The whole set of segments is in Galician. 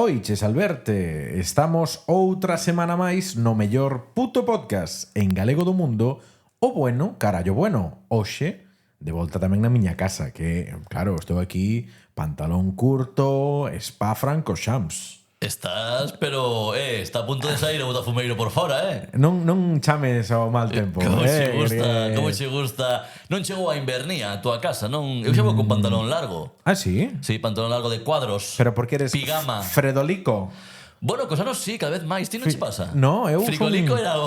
Oiches, Alberte, estamos outra semana máis no mellor puto podcast en galego do mundo, o bueno, carallo bueno. Hoxe, de volta tamén na miña casa, que, claro, estou aquí, pantalón curto, spa francoxams. Estás, pero está a punto de sair o botafumeiro por fora, Non chames ao mal tempo. Como che gusta. Non chegou a invernía a túa casa, non? Eu chego con pantalón largo. Ah, sí? Sí, pantalón largo de cuadros. Pero porque eres Pijama. Fredolico. Bueno, cosa non sí, cada vez máis. Ti non che pasa? No, eu Frigolico son... era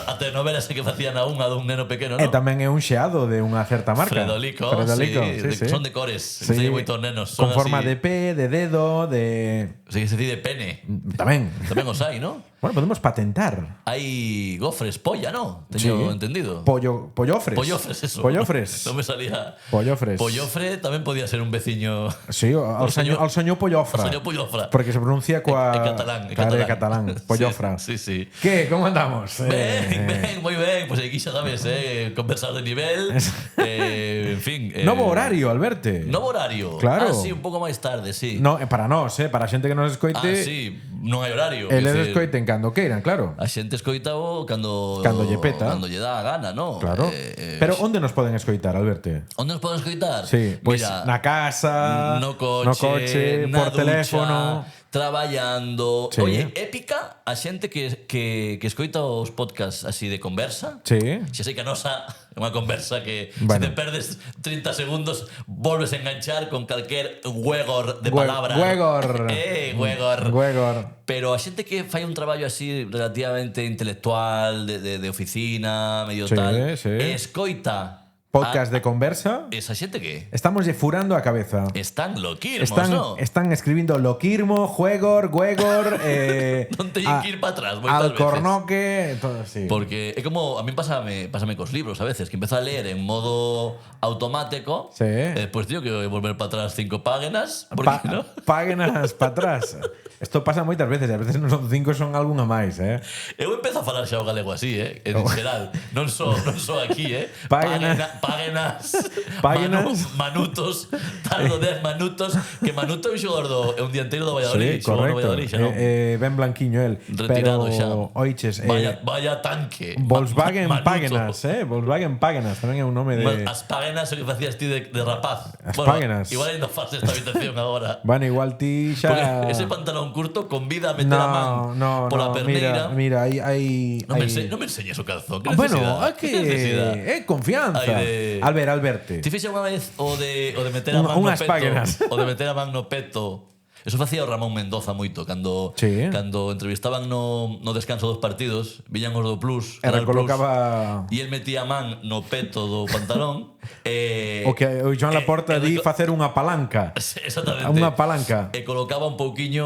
a telenovela ese que facían a unha dun neno pequeno, E non? tamén é un xeado de unha certa marca. Fredolico, sí. Son de cores. Sí. Enseño moitos nenos. Con Son forma así, de P, de dedo, de... Sí, se di de pene. Tamén. Tamén os hai, non? Bueno, podemos patentar. Hai gofres, polla, ¿no? Teño entendido. Pollofres. Pollofres, eso. Pollofres. Non me salía. Pollofres. Pollofre tamén podía ser un veciño. Sí, ao soño pollofra. Ao soño pollofra. Porque se pronuncia coa... En catalán. Claro, en catalán. Pollofra. Sí. Que, como andamos? Ben, moi ben. Pois aquí xa sabes, conversar de nivel. En fin. Novo horario, Alberte. Novo horario. Claro. Ah, sí, un pouco máis tarde, sí. No, para nós, para a xente que nos escoite. Ah, sí, non hai horario. Eles escoiten cando queiran, claro. A xente escoitao cando lle peta. Cando lle dá a gana, ¿no? Claro. Pero onde nos poden escoitar, Alberte? Onde nos poden escoitar? Sí, pois mira, na casa, no coche, por na teléfono, ducha, traballando. Sí. Oye, épica a xente que escoita os podcasts así de conversa. Sí. Xa sei que a nosa é unha conversa que Bueno. se te perdes 30 segundos volves a enganchar con calquer huegor de palabra. Huegor. Huegor. Pero a xente que fai un traballo así relativamente intelectual, de oficina, medio Sí, tal, sí. Escoita Podcast de conversa. esa xente que Estamos lle furando a cabeza. están loquirmos, ¿no? Están escribindo loquirmo, juegor, huegor, Non teñen que ir para atrás moitas veces. alcornoque, todo así. Porque é como a mí pásame cos libros a veces, que empezo a leer en modo automático, Sí. e despois tío que volver para atrás 5 páginas, porque no? Páginas para atrás. Isto pasa moitas veces, e a veces non son 5, son algunha máis, Eu empezo a falar xa o galego así, en xeral, non só aquí, Páginas. Manutos, tardo 10 minutos, que Manuto é un xogador é un dianteiro do Valladolid, Sí, xogou no correcto. Valladolid, xa non? Ben blanquiño el. Retirado pero, xa. Oiches, Vaya tanque. Volkswagen Manuto. Páginas, Volkswagen Páginas, tamén é un nome de... As páginas o que facías ti de rapaz. As páginas. Igual ainda faz esta habitación agora. Bueno, igual ti xa... Porque ese pantalón curto convida a meter a man pola perneira. Mira, hai... Non me enseñes o calzón. Que Bueno, necesidade? é que Que necesidade? é confianza. Alberte. Ti fixe unha vez o de meter a man no Unhas peto. páginas. O de meter a man no peto. Eso facía o Ramón Mendoza moito cando entrevistaban no descanso dos partidos, viñan os do Plus, E recolocaba... e el metía a man no peto do pantalón. O que o Joan Laporta di facer unha palanca. Exactamente. Unha palanca. E colocaba un pouquiño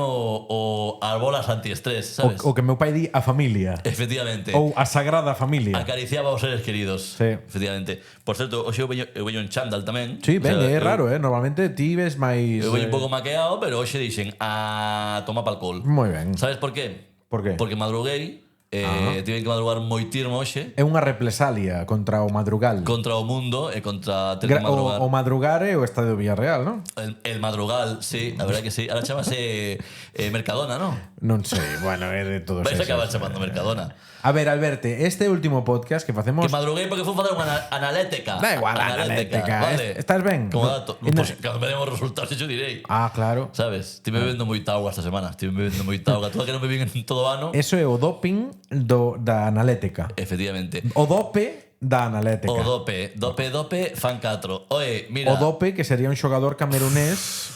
as bolas antiestrés, sabes? O que meu pai di a familia. Efectivamente. Ou a sagrada familia. Acariciaba aos seres queridos. Sí. Efectivamente. Por certo, hoxe eu veño en chándal tamén. Sí, ben, O sea, é raro, Normalmente ti ves máis... Eu veño un pouco maqueado, pero hoxe dixen a tomar pa'l col. Moi ben. Sabes por qué? Por qué? Porque madruguei, tiven que madrugar moitirmo hoxe É unha represalia contra o madrugal. contra o mundo e contra ter que madrugar. O madrugar é o Estadio Villarreal, non? El madrugal, sí, a verdade que sí. Ahora chamase Mercadona, ¿no? Non sei, bueno, é de todos Vais a esos. acabar chamando Mercadona. A ver, Alberte, este último podcast que facemos... Que madruguei porque fui a facer unha analética. Da igual, analética. Vale. Estás ben? Como dato. Pues, cando me demos resultados, yo direi. Ah, claro. Sabes? Estive bebendo moita auga esta semana. Estive bebendo moita auga. Toda que non bebín en todo o ano. Eso é o doping da analética. Efectivamente. O dope da analética. O dope, fan 4. Oye, mira. O dope, que sería un xogador camerunés...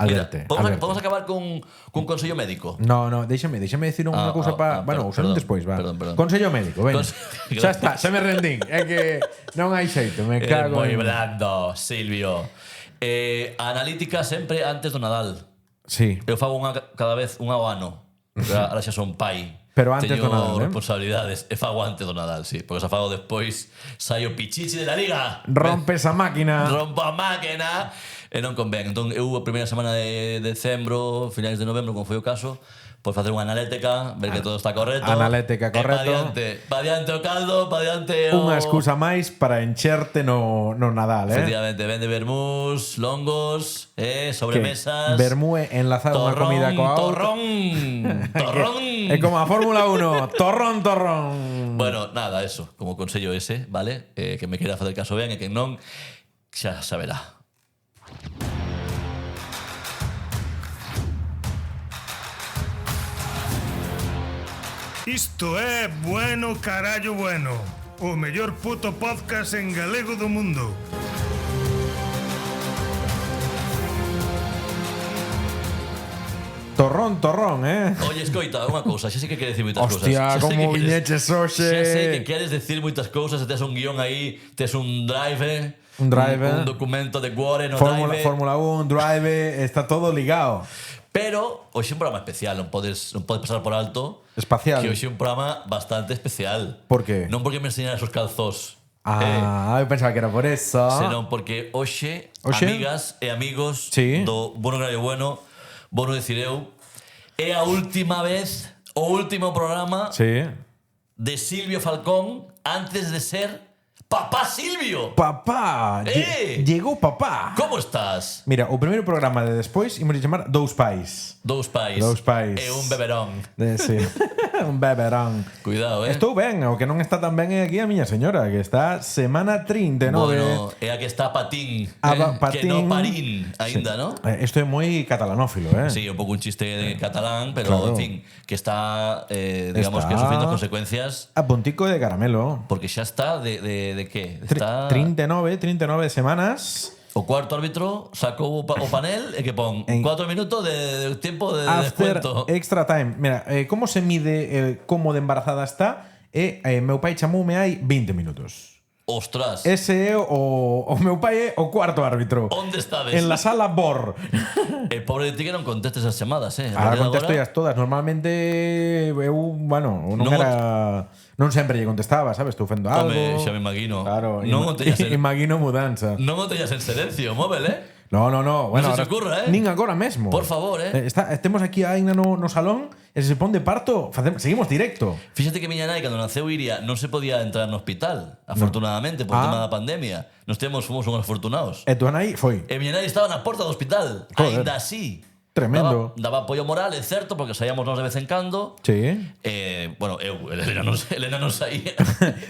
Alberte, Mira, Alberte. podemos acabar cun consello médico. No, déxame decir unha cousa para... Bueno, usando despois, va. Perdón. Consello médico, ven. Consello- Xa está, xa me rendín. É que non hai xeito, me Eres cago moi en... blando, Silvio. A analítica sempre antes do Nadal. Sí, Eu fago cada vez unha ao ano. Ahora xa son pai. Pero antes Teño do Nadal, responsabilidades. E fago antes do Nadal, sí. Porque se fago despois, sai o pichichi de la liga. rompe esa máquina. Rompo a máquina. E non convén. Entón, eu a primeira semana de decembro, finais de novembro, como foi o caso, pois facer unha analética, ver que todo está correcto. Analética correcto. Pa diante o caldo, pa diante o... Unha excusa máis para encherte no Nadal, Efectivamente, vende vermús, longos, sobremesas... Vermúe enlazado unha comida coa outra. Torrón. É como a Fórmula 1, torrón. Bueno, nada, eso, como consello ese, vale? Que me queira facer caso ben e que non, xa saberá. Isto é Bueno Carallo Bueno, o mellor puto podcast en galego do mundo. Torrón, Oye, escoita, unha cousa, xa sei que queres decir moitas cousas. Hostia, como viñeches hoxe. Xa sei que queres decir moitas cousas, tes un guión aí, tes un drive, un documento de Word no drive. Fórmula 1, drive, está todo ligado. Pero hoxe é un programa especial, non podes pasar por alto. Espacial. Que hoxe é un programa bastante especial. Por qué? Non porque me enseñaras os calzós. Eu pensaba que era por eso. Senón porque hoxe, amigas e amigos do Bueno Carallo Bueno, Bono decir eu, é a última vez, o último programa de Silvio Falcón antes de ser Papá Silvio. Papá, llegou papá. Como estás? Mira, o primeiro programa de despois imos chamar Dous Pais. Dous pais. E un beberón. Sí. Un beberón. Cuidado, Estou ben, o que non está tan ben é aquí a miña señora, que está semana 39. Bueno, é a que está patín, patín. que non parín aínda, ¿no? Isto é moi catalanófilo, Sí, un pouco un chiste de catalán, pero claro. en fin, que está, digamos que sufriendo as consecuencias. A puntico de caramelo. Porque xa está de que? Está 39 semanas. O cuarto árbitro sacou o panel e que pon 4 minutos de tiempo de after descuento. Extra time. Mira, como se mide como de embarazada está? Meu pai chamoume hai 20 minutos. Ostras. Ese é o meu pai é o cuarto árbitro. Onde estades? En la sala BOR. Pobre de ti que non contestes as chamadas, Ahora contesto as todas. Normalmente eu, bueno, non era... Non sempre lle contestaba, sabes? Estou fendo algo. Home, xa me imagino. Claro, imagino mudanza. Non o teñas en silencio, móvil, No. Bueno, non se ocurra, nin agora mesmo. Por favor, Estemos aquí aínda no salón e se pon de parto, seguimos directo. Fíxate que miña nai, cando naceu Iria, non se podía entrar no hospital, afortunadamente, por tema da pandemia. Fomos unhos afortunados. E tu nai foi? E miña nai estaba na porta do hospital. Joder. Ainda así. Tremendo. Daba apoio moral, é certo, porque saíamos nós de vez en cando. Sí. Bueno, Elena non saía.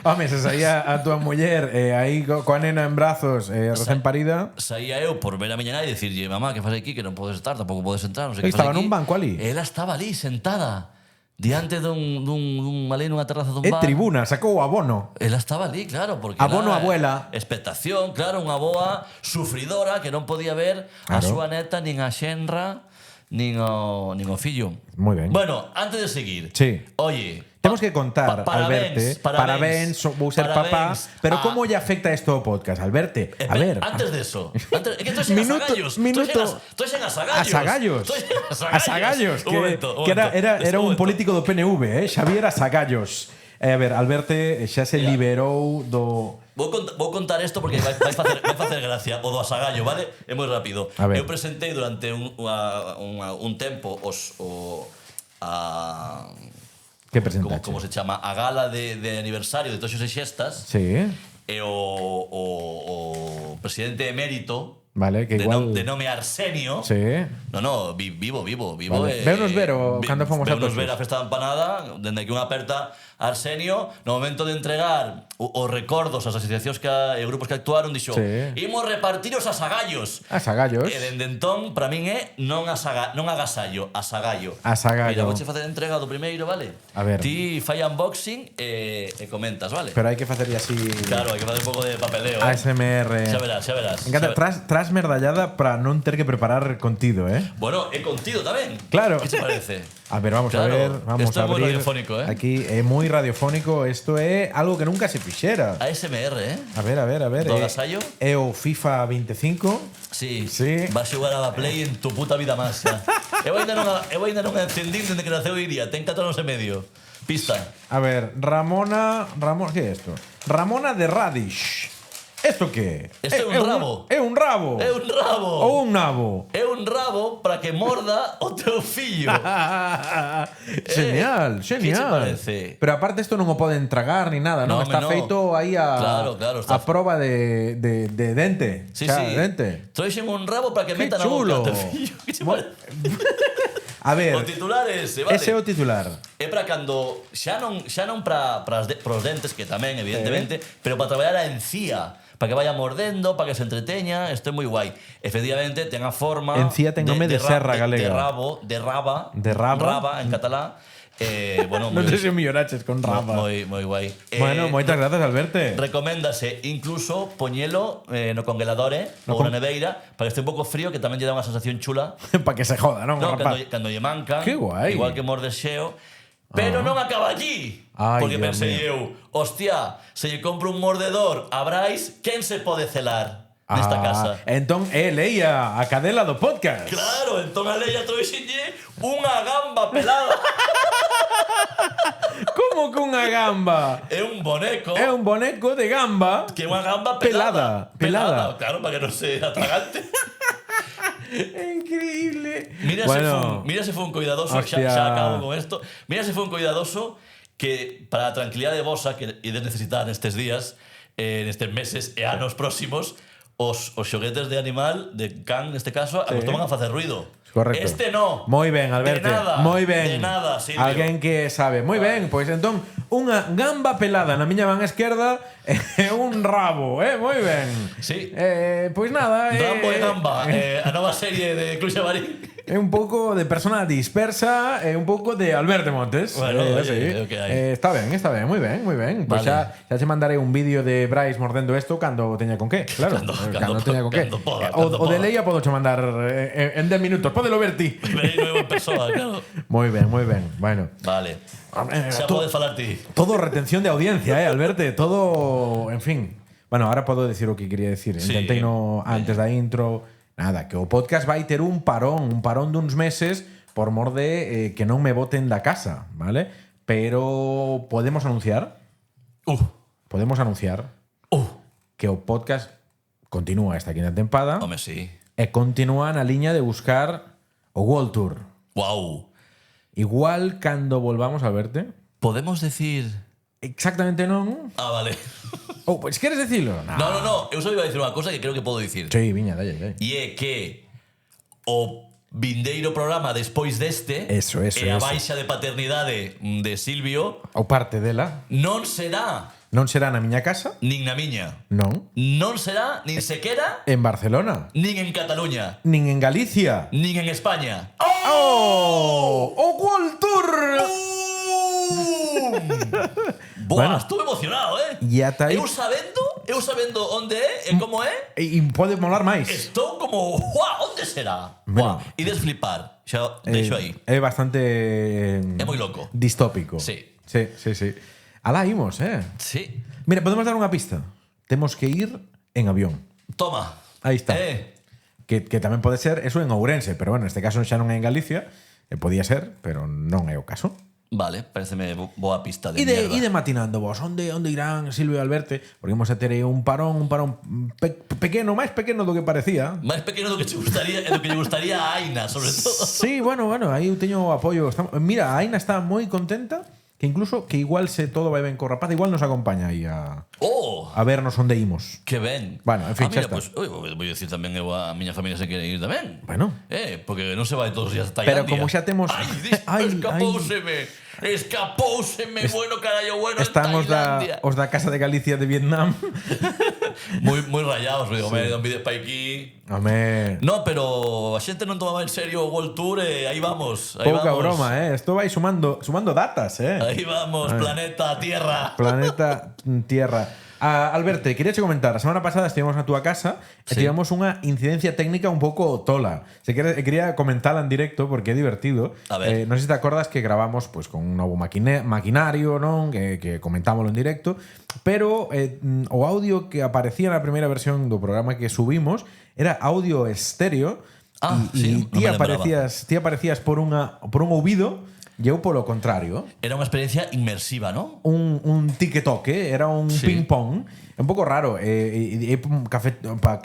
Home, se saía a tua muller aí coa nena en brazos recén parida. Saía eu por ver a miña nai e dicirlle, mamá, que fas aquí, que non podes estar, tampouco podes entrar, non sei que Estaba fas aquí. nun banco ali. Ela estaba ali, sentada, diante dun malé nunha terraza dun bar. Tribuna, sacou o abono. Ela estaba ali, claro, porque abono era abuela. Expectación, claro, unha boa sufridora que non podía ver a súa neta, nin a xenra, nin o fillo. Moi ben. Bueno, antes de seguir. Sí. Oye, temos que contar, Alberte. Parabéns, vou ser papá. Pero como lle afecta isto ao podcast, Alberte? A ver. Antes de eso. É que estoy en Asagallos. Estoy en Asagallos. Asagallos. Que era un político do PNV, Xavier Asagallos. A ver, Alberte xa se liberou do... Vou contar isto porque vai facer gracia. O do Asagallo, vale? É moi rápido. Eu presentei durante un tempo que presentaste? Como se chama? A gala de aniversario de Toxos e Xestas. Sí. E o presidente emérito, vale, que igual... de nome Arsenio. Sí. No, vivo. Vale. Veunos ver cando fomos a Toxos. Veunos ver a festa da empanada, dende que unha aperta Arsenio, no momento de entregar os recordos ás asociacións e grupos que actuaron, dixo, imos repartir os asagallos. Asagallos. E dende entón, para min é non agasallo, asagallo. Asagallo. Mira, vouche facer entrega do primeiro, vale? A ver. Ti fai unboxing e comentas, vale? Pero hai que facerlle así... Claro, hai que facer un pouco de papeleo. ASMR. Xa verás. Encanta, tras merdallada para non ter que preparar contido, Bueno, é contido tamén. Claro. Que te parece? A ver, vamos a ver. Vamos esto a abrir. Esto é moi radiofónico, Aquí é moi radiofónico. Isto é algo que nunca se fixera. ASMR, A ver. Do agasallo? É o FIFA 25. Sí. Va a xogar a la Play en tu puta vida máis. Eu ainda non encendín dende que naceu Iria. Ten 4 anos e medio. Pista. A ver, Ramona, que é isto? Ramona de Radish. Esto que Isto é un rabo. É un rabo. É un rabo. Ou un nabo. É un rabo para que morda o teu fillo. Genial, que genial. che parece? Pero aparte esto non o poden tragar ni nada, non? No, Está home, no. feito aí Claro, a está proba de dente. Sí, Xa, sí. Dente. Trouxen un rabo para que Que meta na boca chulo. o teu fillo. Que che parece? A ver, O titular é ese, vale? ese é o titular. É para cando xa non para os dentes, que tamén evidentemente, pero para traballar a encía, para que vaya mordendo, para que se entreteña, isto é moi guai. Efectivamente, ten a forma Encía ten nome de serra galega. de raba en catalán. Bueno, Non sei se milloraches con raba. moi guai. Bueno, moitas grazas, Alberto. Recoméndase incluso poñelo no congeladore ou na neveira para que este un pouco frío, que tamén lle dá unha sensación chula. Para que se joda, non? No, rapaz? cando lle manca, Qué guai. igual que mordes xeo, pero non acaba allí. Ay, porque Dios pensei eu, hostia, se lle compro un mordedor a Brais, quen se pode celar nesta casa? Entón, é Leia, a cadela do podcast. Claro, entón a Leia trouxenlle unha gamba pelada. Como que unha gamba? É un boneco. É un boneco de gamba. Que é unha gamba Pelada. pelada. Claro, para que non se atragante. É increíble. Mira se fue un cuidadoso, xa acabo con esto. Mira se fue un cuidadoso que para a tranquilidade vosa que ides necesitar nestes días, nestes meses e anos próximos, os xoguetes de animal, de can neste caso, acostuman a facer ruido. Correcto. Este no. Moi ben, Alberto. De nada. Moi ben. De nada, Silvio. Alguén que sabe. Moi ben, pois entón unha gamba pelada na miña man esquerda e un rabo, moi ben. Sí. Pois nada, Rambo e Gamba, a nova serie de Club Xabarín. É un pouco de persona dispersa e un pouco de Alberto Montes. Bueno, sí. o que hai. Está ben, moi ben, moi ben. Pois Vale. xa se mandarei un vídeo de Brais mordendo isto cando teña con qué, claro. Cando teña con qué. O de Leia podo che mandar en 10 minutos. Pódelo ver ti. Verei nuevo en persoa, claro. Moi ben, moi ben. Bueno. Vale. Xa podes falar ti. Todo retención de audiencia, Alberto. Todo, en fin. Bueno, ahora podo decir o que quería decir. Sí. Intentei no antes da intro. Nada, que o podcast vai ter un parón duns meses por mor de que non me boten da casa, vale? Pero podemos anunciar que o podcast continúa esta quinta tempada. Home, sí. E continúa na liña de buscar o World Tour. Wow. Igual cando volvamos a verte. Podemos decir... Exactamente non. Ah, vale. Pois queres dicilo? No. Eu só iba a dicir unha cosa que creo que podo dicir. Sí, viña, dalle. E é que o vindeiro programa despois deste Eso, e a baixa de paternidade de Silvio ou parte dela non será na miña casa, nin na miña. Non será nin sequera en Barcelona, nin en Cataluña, nin en Galicia, nin en España. ¡Oh! ¡O World Tour! Buah, estuve emocionado, E ata aí... Eu sabendo onde é e como é. E pode molar máis. Estou como, ¡guau! Onde será? Bueno. Buah, ides flipar. Xa deixo aí. É bastante... É moi loco. Distópico. Sí. Alá imos, Sí. Mira, podemos dar unha pista. Temos que ir en avión. Toma. Aí está. Que tamén pode ser eso en Ourense, pero bueno, neste caso xa non é en Galicia. Podía ser, pero non é o caso. Vale, pareceme boa pista de E mierda. de matinando vos, onde irán Silvio e Alberto? Porque imos a ter aí un parón pequeno, máis pequeno do que parecía. Máis pequeno do que lle gustaría a Aina, sobre todo. Sí, bueno, aí eu teño apoio. Mira, a Aina está moi contenta, que incluso que igual se todo vai ben co rapaz, igual nos acompaña aí a vernos onde imos. Que ben. Bueno, en fin, mira, xa está. Pues, vou dicir tamén eu a miña familia se quere ir tamén. Bueno. Porque non se vai todos os días a Tailandia. Pero como xa temos... Escapóuseme, bueno, carallo, bueno, están Tailandia. os da Casa de Galicia de Vietnam. moi rayados, digo, me dan vídeos pa aquí. Home. No, pero a xente non tomaba en serio o World Tour e aí vamos. Pouca broma, Esto vai sumando datas, Aí vamos, planeta Tierra. Planeta Tierra. Alberto, quería che comentar, a semana pasada estivemos na túa casa e tivemos unha incidencia técnica un pouco tola. Quería comentala en directo porque é divertido. A ver. Non sei se te acordas que gravamos pues, con un novo maquinario, non? Que comentámoslo en directo, pero o audio que aparecía na primeira versión do programa que subimos era audio estéreo. Sí, ti aparecías por un ouvido E eu polo contrario. Era unha experiencia inmersiva, ¿no? Un tique-toque, era un ping-pong. É un pouco raro. É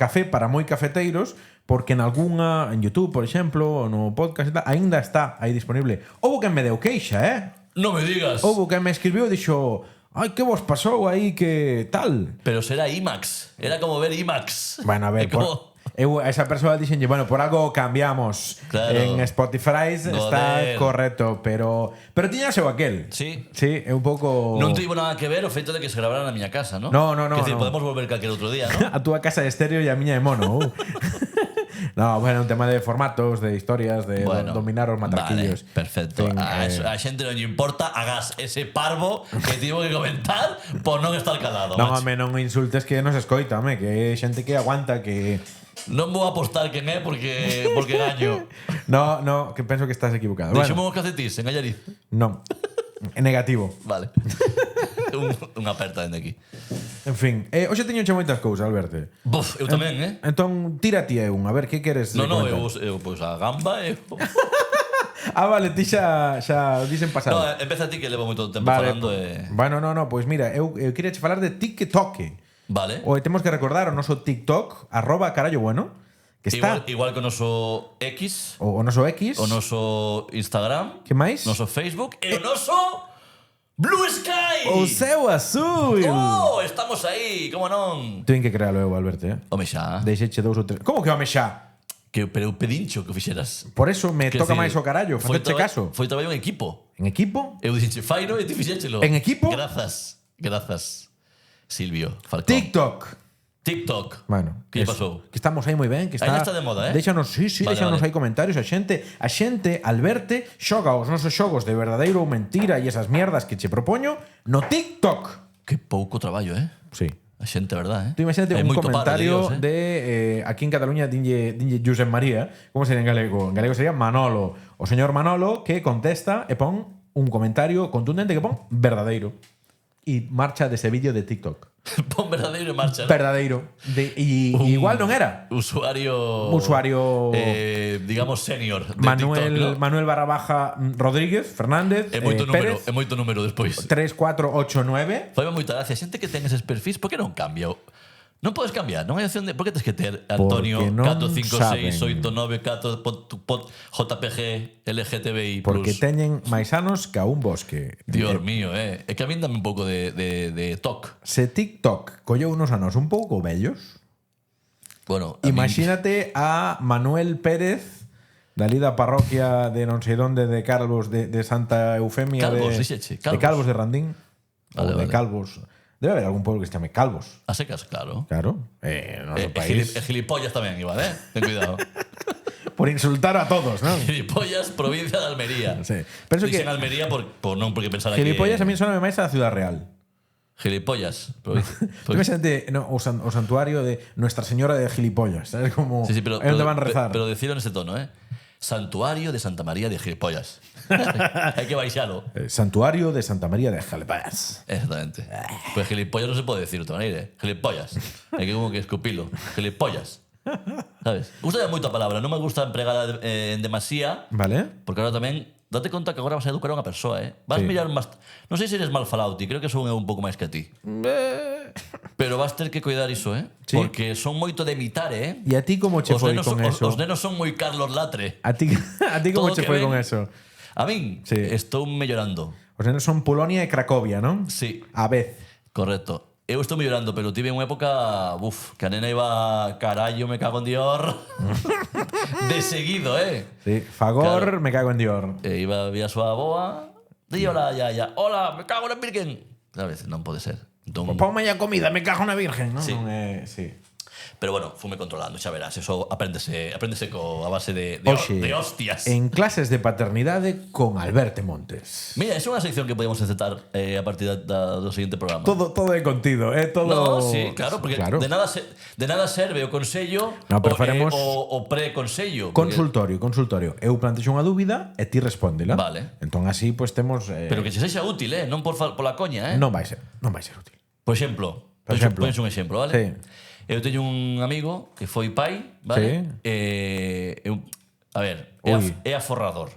café para moi cafeteiros, porque en YouTube, por exemplo, no podcast, aínda está aí disponible. Houbo quen me deu queixa, Non me digas. Houbo quen me escribiu e dixo: ai, que vos pasou aí, que tal? Pero será IMAX. Era como ver IMAX. Bueno, a ver, a esa persoa dixenlle, bueno, por algo cambiamos. Claro. En Spotify está correcto, pero tiña seu aquel. Sí. Sí, é un pouco... Non tivo nada que ver o feito de que se grabara na miña casa, ¿no? No. Que decir, podemos volver calquer outro día, ¿no? A túa casa de estéreo e a miña de mono. No, bueno, un tema de formatos, de historias, de dominar os matraquillos. Vale, perfecto. A xente non lle importa, hagas ese parvo que tivo que comentar por non estar calado. Non, home, non insultes que nos escoita, home, que é xente que aguanta, que... Non vou apostar quen é porque gaño. No, que penso que estás equivocado. Deixemos os calcetís en Allariz. Non. É negativo. Vale. Unha aperta dende aquí. En fin, hoxe teño moitas cousas, Alberto. Buf, eu tamén, Entón, tírate un, a ver, que queres comentar? Eu pois a gamba vale, ti xa dixen pasado. No, empeza ti que levo moito tempo falando Bueno, no, pois mira, eu queria che falar de TikTok. Vale. Hoy temos que recordar o noso TikTok, @carallobueno, que está... Igual que o noso X. O noso X. O noso Instagram. Que máis? Noso Facebook. E o noso... Blue Sky! O céu azul! Oh, estamos aí, como non? Ten que crealo eu, Alberto, Home xa. Deixeche 2 ou 3... Como que home xa? Pero eu pedincho que o fixeras. Por eso me toca máis o carallo, facerche caso. Foi traballo en equipo. En equipo? Eu dixenche faino e ti fixéchelo. En equipo? Grazas, Silvio Falcón. TikTok. Bueno, que pasou? Que estamos aí moi ben, que está... Aí está de moda, Déxanos, déxanos aí comentarios. A xente, al verte, xoga os nosos xogos de verdadeiro ou mentira e esas mierdas que che propoño no TikTok. Que pouco traballo, Sí. A xente, verdad, Tú imagínate un comentario de aquí en Cataluña dinlle Josep María, como sería en galego? En galego sería Manolo. O señor Manolo que contesta e pon un comentario contundente que pon verdadeiro. E marcha dese vídeo de TikTok. Pon verdadeiro e marcha, ¿no? Verdadeiro. Igual non era. Usuario digamos senior de Manuel, TikTok, ¿no? Manuel Rodríguez Fernández É moito número despois. 3489. Fai moita gracia. Xente que ten eses perfis, por que non cambia? Non podes cambiar, non hai opción de... Por que tens que ter Antonio 456894 JPG LGTBI+. Porque teñen máis anos que a un bosque. Dios mío, É que a min dame un pouco de TOC. Se TikTok colleu unos anos un pouco vellos, bueno, imagínate a Manuel Pérez dali da parroquia de non sei donde de Calvos de Santa Eufemia Calvos, de Calvos de Randín. Vale, ou de Calvos. Debe haber algún pueblo que se chame Calvos. A secas, claro. Claro. Noso país. Gilipollas tamén igual, Ten cuidado. Por insultar a todos, ¿no? Gilipollas, provincia de Almería. Sí. Penso que Almería por non porque pensar que... Gilipollas a mí soname máis a Ciudad Real. Gilipollas. Me sente o santuario de Nuestra Señora de Gilipollas, ¿sabes? Como pero donde van a rezar. Pero decirlo en ese tono, Santuario de Santa María de Gilipollas. Hay que baixalo. Santuario de Santa María de Gilipollas. Exactamente. Pues gilipollas no se puede decir de otra manera, Gilipollas. Hay que como que escupilo. Gilipollas. ¿Sabes? Gusta moito a palabra. Non me gusta empregada en demasía. Vale. Porque ahora tamén date conta que agora vas a educar a unha persoa, Vas mirar máis... Non sei se eres mal falado, ti. Creo que son un pouco máis que a ti. Pero vas ter que cuidar iso, Sí. Porque son moito de imitar, E a ti como che foi con eso? Os nenos son moi Carlos Latre. A ti como che foi con eso? A min, estou mellorando. Os nenos son Polonia e Cracovia, non? Sí. A vez. Correcto. Eu estou mellorando, pero tive unha época, que a nena iba carallo, me cago en Dior. De seguido, Sí, Fagor, claro. Me cago en Dior. Iba a súa boa, di hola, ya. Hola, me cago na virgen. Sabes, non pode ser. Entón, ponme ya comida, me cago na virgen, non? Sí. Sí. Pero bueno, fume controlando, xa verás. Eso apréndese a base de hostias. En clases de paternidade con Alberto Montes. Mira, é unha sección que podemos encetar a partir do seguinte programa. Todo é contido, todo... No, sí, claro, porque claro. De nada serve o consello o pre-consello. Consultorio. Eu plantexo unha dúbida e ti respóndela. Vale. Entón así, pues temos... Pero que se sexa útil, non pola coña, Non vai ser útil. Por exemplo, pones un exemplo, vale? Sí. Eu teño un amigo que foi pai, vale? Sí. A ver, é aforrador.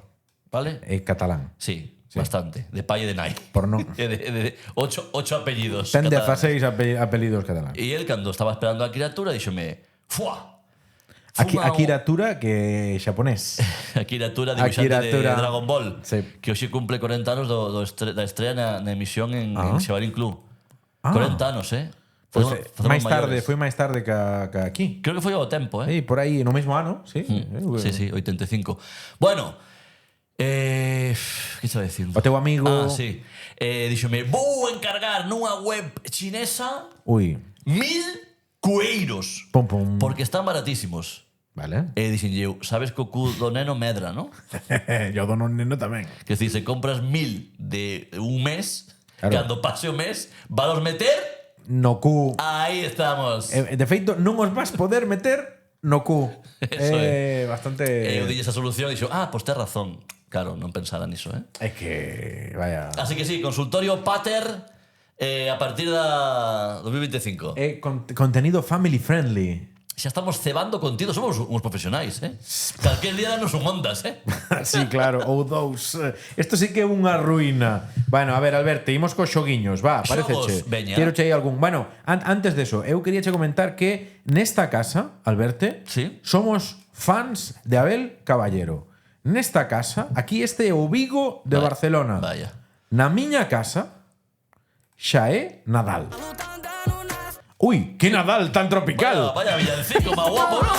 vale? Catalán. Sí. Bastante, de pai e de nai. Por non. de ocho apellidos. Ten 16 apellidos catalán. E el, cando estaba esperando a criatura, díxome: Fua! A criatura que é xaponés. A criatura dibuixante de Dragon Ball, que hoxe cumple 40 anos da estrella na emisión en Xabarín Club. 40 anos, Foi máis tarde que aquí. Creo que foi ao tempo, por aí, no mesmo ano, sí. Sí, 85. Bueno, que estaba a decir? O teu amigo... Sí. Díxome, vou encargar nunha web chinesa 1000 cueiros. Pum, pum. Porque están baratísimos. Vale. E dixen eu, sabes que o cu do neno medra, non? Yo do neno tamén. Que decir, se compras 1000 de un mes, cando pase o mes, valos meter... No cu. Aí estamos. De feito, non os vas poder meter no cu. Eso é. Bastante... Eu dille esa solución e dixo, pois tes razón. Claro, non pensara niso, É que... Vaya... Así que sí, consultorio Pater a partir da 2025. Contenido family friendly. Xa estamos cebando contido, somos uns profesionais, Calquer día danos un ondas, Sí, claro, ou dous. Isto sí que é unha ruína. Bueno, a ver, Alberto, imos cos xoguiños, pareceche. Quero che algún. Bueno, antes de eso, eu quería che comentar que nesta casa, Alberto, somos fans de Abel Caballero. Nesta casa, aquí este é o Vigo de Barcelona. Vaya. Na miña casa xa é Nadal. Ui, que Nadal tan tropical. Vaya villancico más guapo, ¿no?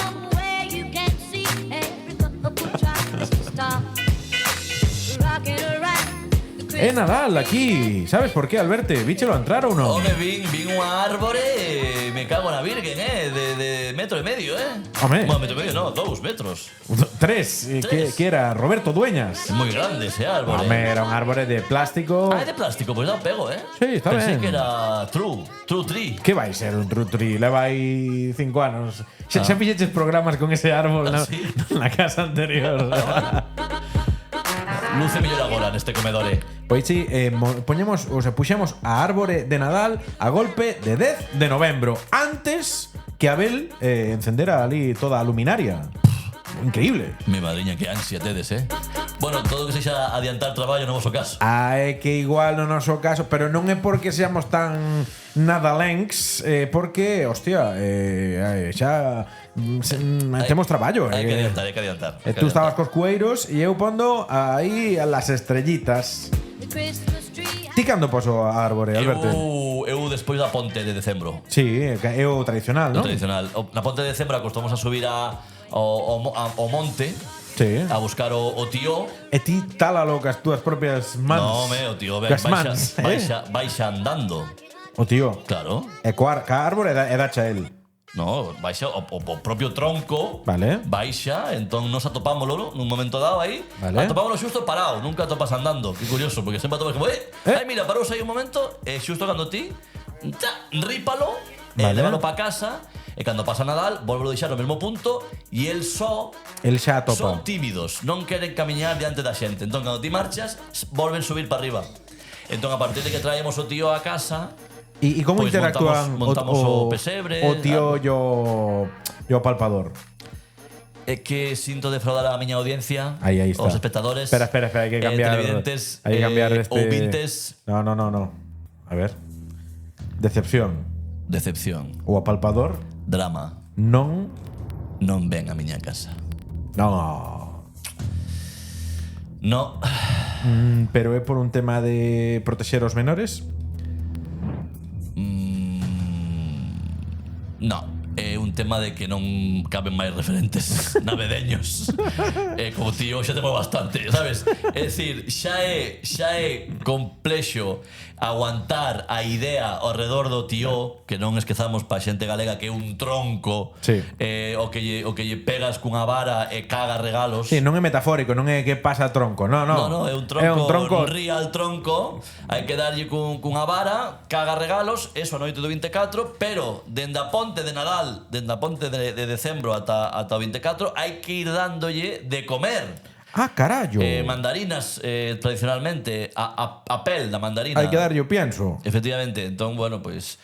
É Nadal aquí. Sabes por qué, Alberto? Víchelo a entrar ou non? Home, vin unha árbore me cago na virgen, de metro e medio, Home. Bueno, metro e medio no, 2 metros. 3. Que era Roberto Dueñas. Moi grande ese árbore. Home, era un árbore de plástico. É de plástico, pois dá un pego, Sí, está ben. Pensei ben. que era true tree. Que vai ser un true tree? Leva aí 5 anos. Xa fixeches programas con ese árbol na casa anterior. Luce mellor agora neste comedore. Pois sí, puxemos a árbore de Nadal a golpe de 10 de novembro, antes que Abel encendera ali toda a luminaria. Increíble. Mi madriña, que ansia tedes, Bueno, todo que sexa adiantar traballo no voso caso. É que igual no noso caso, pero non é porque seamos tan nadalencs, porque, hostia, xa temos traballo. Hai que adiantar. Tú estabas cos cueiros e eu pondo aí las estrellitas. Ti cando poso a árbore, Alberto? Eu despois da ponte de decembro. Sí, é o tradicional, non? O tradicional. Na ponte de decembro acostumamos a subir ao monte, a buscar o tío. E ti tálalo cas túas propias mans. No, o tío baixa andando. O tío. Claro. E ca árbore é dacha el. No, baixa o propio tronco. Vale. Baixa, entón nos atopámoslo nun momento dado aí. Vale. Atopámoslo xusto parado, nunca atopas andando. Que curioso, porque sempre atopas como, ai, mira, parouse aí un momento, e xusto cando ti rípalo, lévalo pa casa, e cando pasa Nadal, volvelo a deixar no mesmo punto, e el xa atopa. Son tímidos, non queren camiñar diante da xente. Entón, cando ti marchas, volven subir para arriba. Entón, a partir de que traemos o tío a casa, ¿Y cómo pues interactúan montamos o pesebre, o tío e o palpador? É que sinto defraudar a miña audiencia, ahí está. Os espectadores. Espera, hai que cambiar. Televidentes, hai que cambiar ouvintes. No. A ver. Decepción. O apalpador. Drama. Non ven a miña casa. No. Pero é por un tema de protexer os menores? No, é un tema de que non caben máis referentes navedeños. Como tío, xa temos bastante, sabes? É dicir, xa é complexo aguantar a idea ao redor do tío, que non esquezamos pa xente galega que é un tronco, o que lle pegas cunha vara e caga regalos. Sí, non é metafórico, non é que pasa tronco, no, é un tronco, real tronco, hai que darlle cunha vara, caga regalos, eso a noite do 24, pero dende a ponte de Nadal, dende a ponte de decembro ata o 24, hai que ir dándolle de comer. Ah, carallo. Mandarinas, tradicionalmente, a pel da mandarina. Hai que dar, yo pienso. Efectivamente, entón, bueno, pues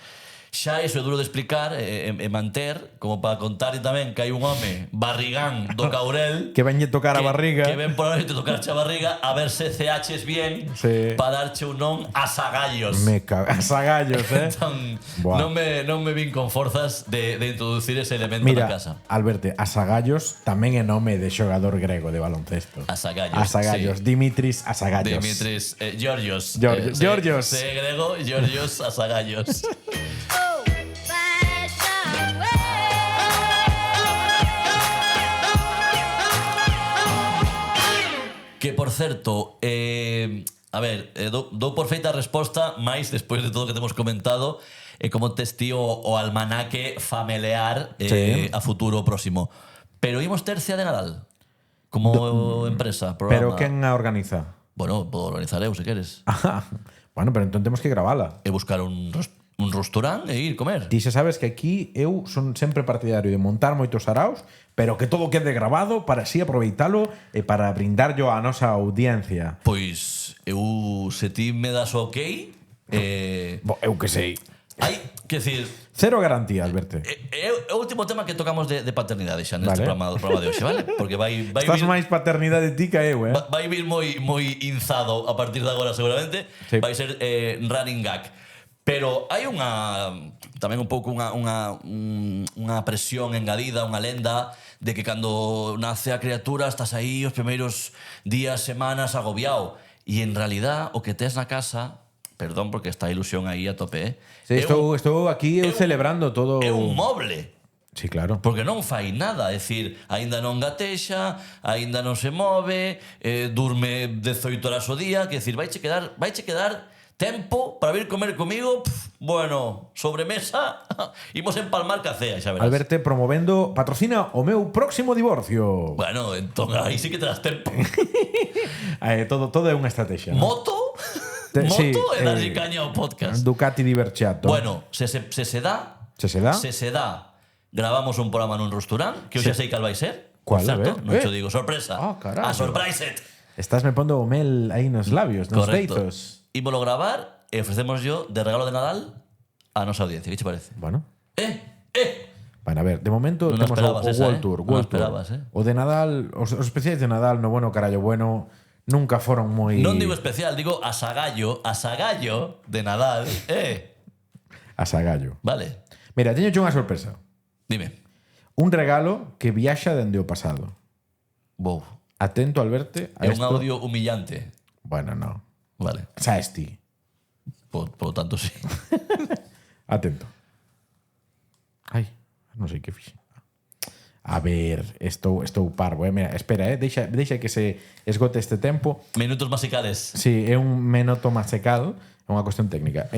xa iso é duro de explicar e manter, como para contar tamén que hai un home barrigán do Caurel que venlle tocar a barriga, que ven por a noite tocarche a barriga a ver se ceaches bien para darche un non a sagallos. A sagallos, Entón, non me vin con forzas de introducir ese elemento na casa. Alberto, a sagallos tamén é nome de xogador grego de baloncesto. A sagallos, sí. Dimitris Asagallos. Dimitris Georgios. Georgios. Se grego, Georgios Asagallos. Que, por certo, a ver, dou por feita a resposta, máis despois de todo o que temos comentado, como tes ti o almanaque familiar a futuro próximo. Pero imos ter cea de Nadal como empresa, programa. Pero quen a organiza? Bueno, podo organizar eu, se queres. Bueno, pero entón temos que gravala. E buscar un restaurante e ir comer. Ti xa sabes que aquí eu son sempre partidario de montar moitos saraos, pero que todo quede grabado para así aproveitalo e para brindarlo á nosa audiencia. Pois eu, se ti me das ok, eu que sei. Hai, que decir, cero garantía, Alberto. É o último tema que tocamos de paternidade xa neste programa de hoxe, vale? Porque vai estás máis paternidade ti que eu, vai vir moi inzado a partir de agora seguramente. Sí. Vai ser running gag. Pero hai tamén un pouco unha presión engadida, unha lenda de que cando nace a criatura estás aí os primeiros días, semanas agobiado. E en realidad o que tes na casa, perdón porque está a ilusión aí a tope, sí, estou aquí celebrando todo. É un moble. Sí, claro. Porque non fai nada, é dicir, aínda non gatexa, aínda non se move, durme 18 horas o día, que decir, vaiche quedar tempo para vir comer comigo, bueno, sobremesa, imos empalmar cacea, xa verás. Alberto promovendo, patrocina o meu próximo divorcio. Bueno, entón aí sí que te das tempo. Todo é unha estrategia. Moto sí, e darlle caña ao podcast. Ducati Diverciato. Bueno, se se dá, gravamos un programa nun restaurante, que eu xa sei cal vai ser. Cual, certo? Non te digo, sorpresa. A surprise it. Estás me pondo o mel aí nos labios, nos deizos. Ímolo gravar e ofrecemos yo de regalo de Nadal a nosa audiencia. Que te parece? Bueno. Bueno, a ver, de momento non temos o World Tour. Non esperabas, O de Nadal, os especiais de Nadal no Bueno Carallo Bueno nunca foron moi... Non digo especial, digo a sagallo de Nadal. A sagallo. Vale. Mira, teño unha sorpresa. Dime. Un regalo que viaxa dende o pasado. Wow. Atento, Alberto. É un audio humillante. Bueno, no. Vale. Sabes ti. Por lo tanto, sí. Atento. Ai, non sei que fixe. A ver, estou parvo, Mira, espera, deixa que se esgote este tempo. Minutos musicales. Sí, é un minuto musical, é unha cuestión técnica.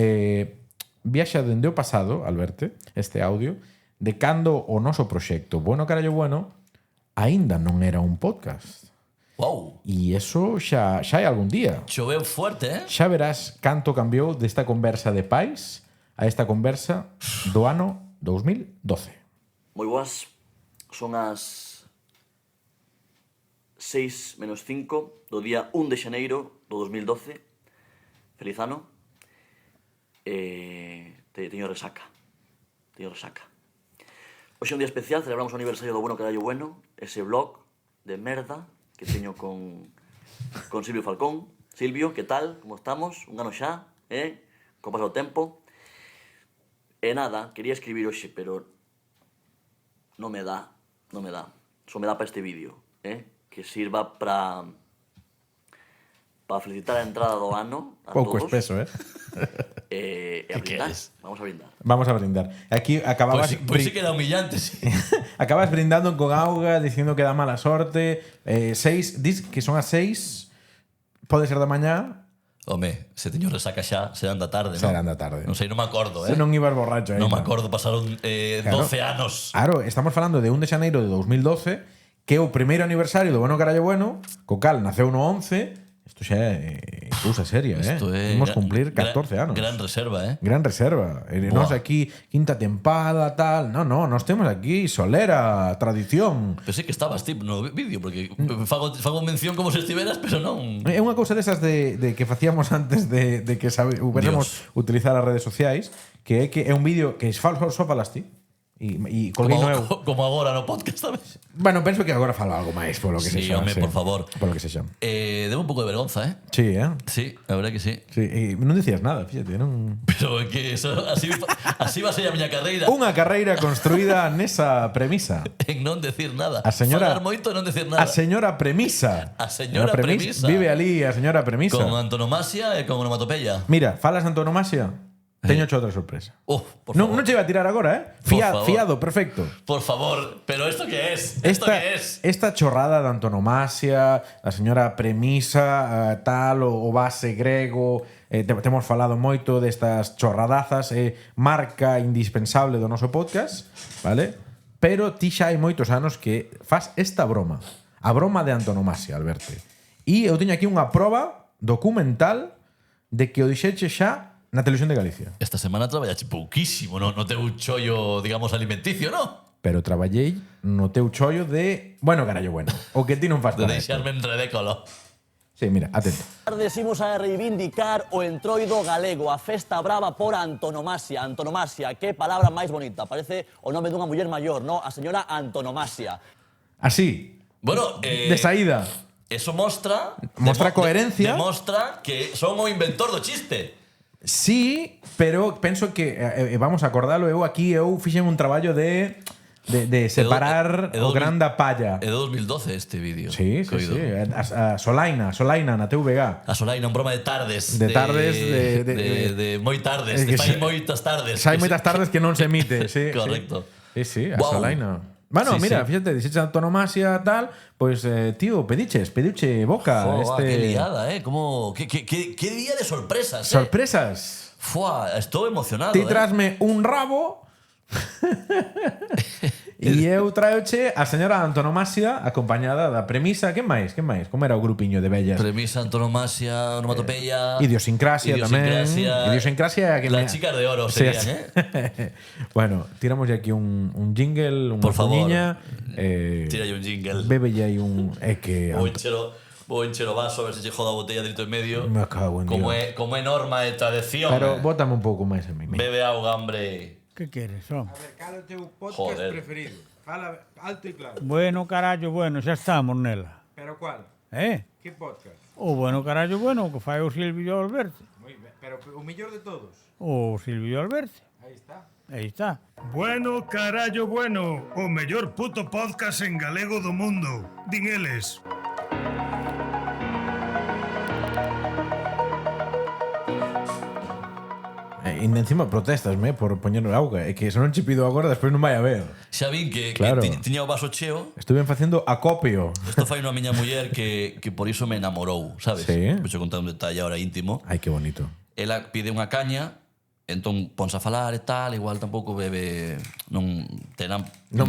Viaxa dende o pasado, Alberto, este audio, de cando o noso proxecto Bueno Carallo Bueno aínda non era un podcast. Wow. E eso xa hai algún día. Choveu fuerte, Xa verás canto cambiou desta conversa de pais a esta conversa do ano 2012. Moi boas. Son as 6 menos 5 do día 1 de xaneiro do 2012. Feliz ano. Teño resaca. Hoxe é un día especial, celebramos o aniversario do Bueno Carallo Bueno, ese blog de merda que teño con Silvio Falcón. Silvio, que tal? Como estamos? Un ano xa, como pasa o tempo. E nada, quería escribir hoxe, pero non me dá. Só me dá para este vídeo, que sirva para felicitar a entrada do ano a pouco todos. Espeso, E a brindar. Vamos a brindar. Aquí acababas... Pois sí que era humillante, sí. Acabas brindando con auga, dicindo que dá mala sorte. 6, dis que son as 6, pode ser da mañá. Home, se teño resaca xa, serán da tarde, non? Serán da tarde. Non sei, non me acordo, Se non ibas borracho aí. Non me acordo, pasaron 12 anos. Claro, estamos falando de 1 de xaneiro de 2012, que é o primeiro aniversario do Bueno Carallo Bueno, co cal naceu no 11, isto xa é... Cousa seria, Imos cumplir 14 anos. Gran reserva, Gran reserva. Nos aquí, quinta tempada, tal. No, nos temos aquí solera, tradición. Pensei que estabas, tipo, no vídeo, porque fago mención como se estiveras, pero non. É unha cousa desas de que facíamos antes de que hubiéramos utilizar as redes sociais, que é un vídeo que só falas ti. E colguei no eu. Como agora no podcast, sabes? Bueno, penso que agora falo algo máis polo que sexa. Home, por favor. Polo que sexa. Deme un pouco de vergonza, Sí, Sí, a verdade que sí. Sí, non dicías nada, fíjate, non. Pero é que eso, así va a ser a miña carreira. Unha carreira construída nesa premisa. En non decir nada. A señora, falar moito e non decir nada. A señora premisa. A señora premisa. Vive ali a señora premisa. Con antonomasia e con onomatopeya. Mira, falas antonomasia? Teño outra sorpresa. Por non favor. che iba a tirar agora, Fiado, perfecto. Por favor, pero ¿esto qué es? Esta chorrada de antonomasia, la señora premisa, tal, o base grego, temos falado moito destas chorradazas, marca indispensable do noso podcast, vale? Pero ti xa hai moitos anos que fas esta broma. A broma de antonomasia, Alberto. E eu teño aquí unha proba documental de que o dixeche xa na Televisión de Galicia. Esta semana traballache pouquísimo, no teu chollo, digamos, alimenticio, ¿no? Pero traballei no teu chollo de... Bueno, carallo, bueno. O que ti non fas de para deixarme enredécolo. Sí, mira, atento. Decimos a reivindicar o entroido galego, a festa brava por antonomasia. Antonomasia, que palabra máis bonita. Parece o nome dunha muller maior, ¿no? A señora Antonomasia. Así. Bueno, de saída. Eso mostra coherencia. Demostra que son o inventor do chiste. Sí, pero penso que vamos a acordalo, eu fixen un traballo de separar o gran da palla. É de 2012 este vídeo. Sí. A Solaina na TVG. A Solaina, un broma de tardes. De tardes de moi tardes, de fai moitas tardes. Hai moitas tardes que non se emite, sí. Correcto. Sí, a Solaina. Bueno, sí, mira, fíjate, dixeche antonomasia tal, pues tío, pediuche boca. Qué liada, Como, qué día de sorpresas, Sorpresas. Estou emocionado. Ti trasme un rabo e eu traeuche a señora Antonomasia acompañada da premisa. Que máis? Como era o grupiño de vellas? Premisa, antonomasia, onomatopeya, idiosincrasia tamén. Idiosincrasia que las chicas de oro serían, Bueno, tiramos aquí un jingle, unha puñiña. Tira un jingle. Bebe aí un que Vou encher o vaso a ver se che joda a botella de litro e medio. Me cago en Dios. Como é norma de tradición. Pero bótame un pouco máis a mí. Bebe auga, hombre. ¿Qué quieres, hombre? A ver, cal é o teu podcast preferido? Fala alto e claro. Bueno, carallo, bueno, xa estamos nela. Pero cuál? Que podcast? O bueno, carallo, bueno, que fai o Silvio Alberti. Moi ben, pero o mellor de todos. O Silvio Alberti. Aí está. Bueno, carallo, bueno, o mellor puto podcast en galego do mundo. Din eles. E encima protestasme por poñer auga. É que se non che pido agora, despois non vai a ver. Xa vin que tiña o vaso cheo. Estuve facendo acopio. Isto fai unha miña muller que por iso me enamorou, sabes? Sí. Vou contar un detalle ahora íntimo. Ai, que bonito. Ela pide unha caña, entón ponse a falar e tal, igual tampouco bebe... Non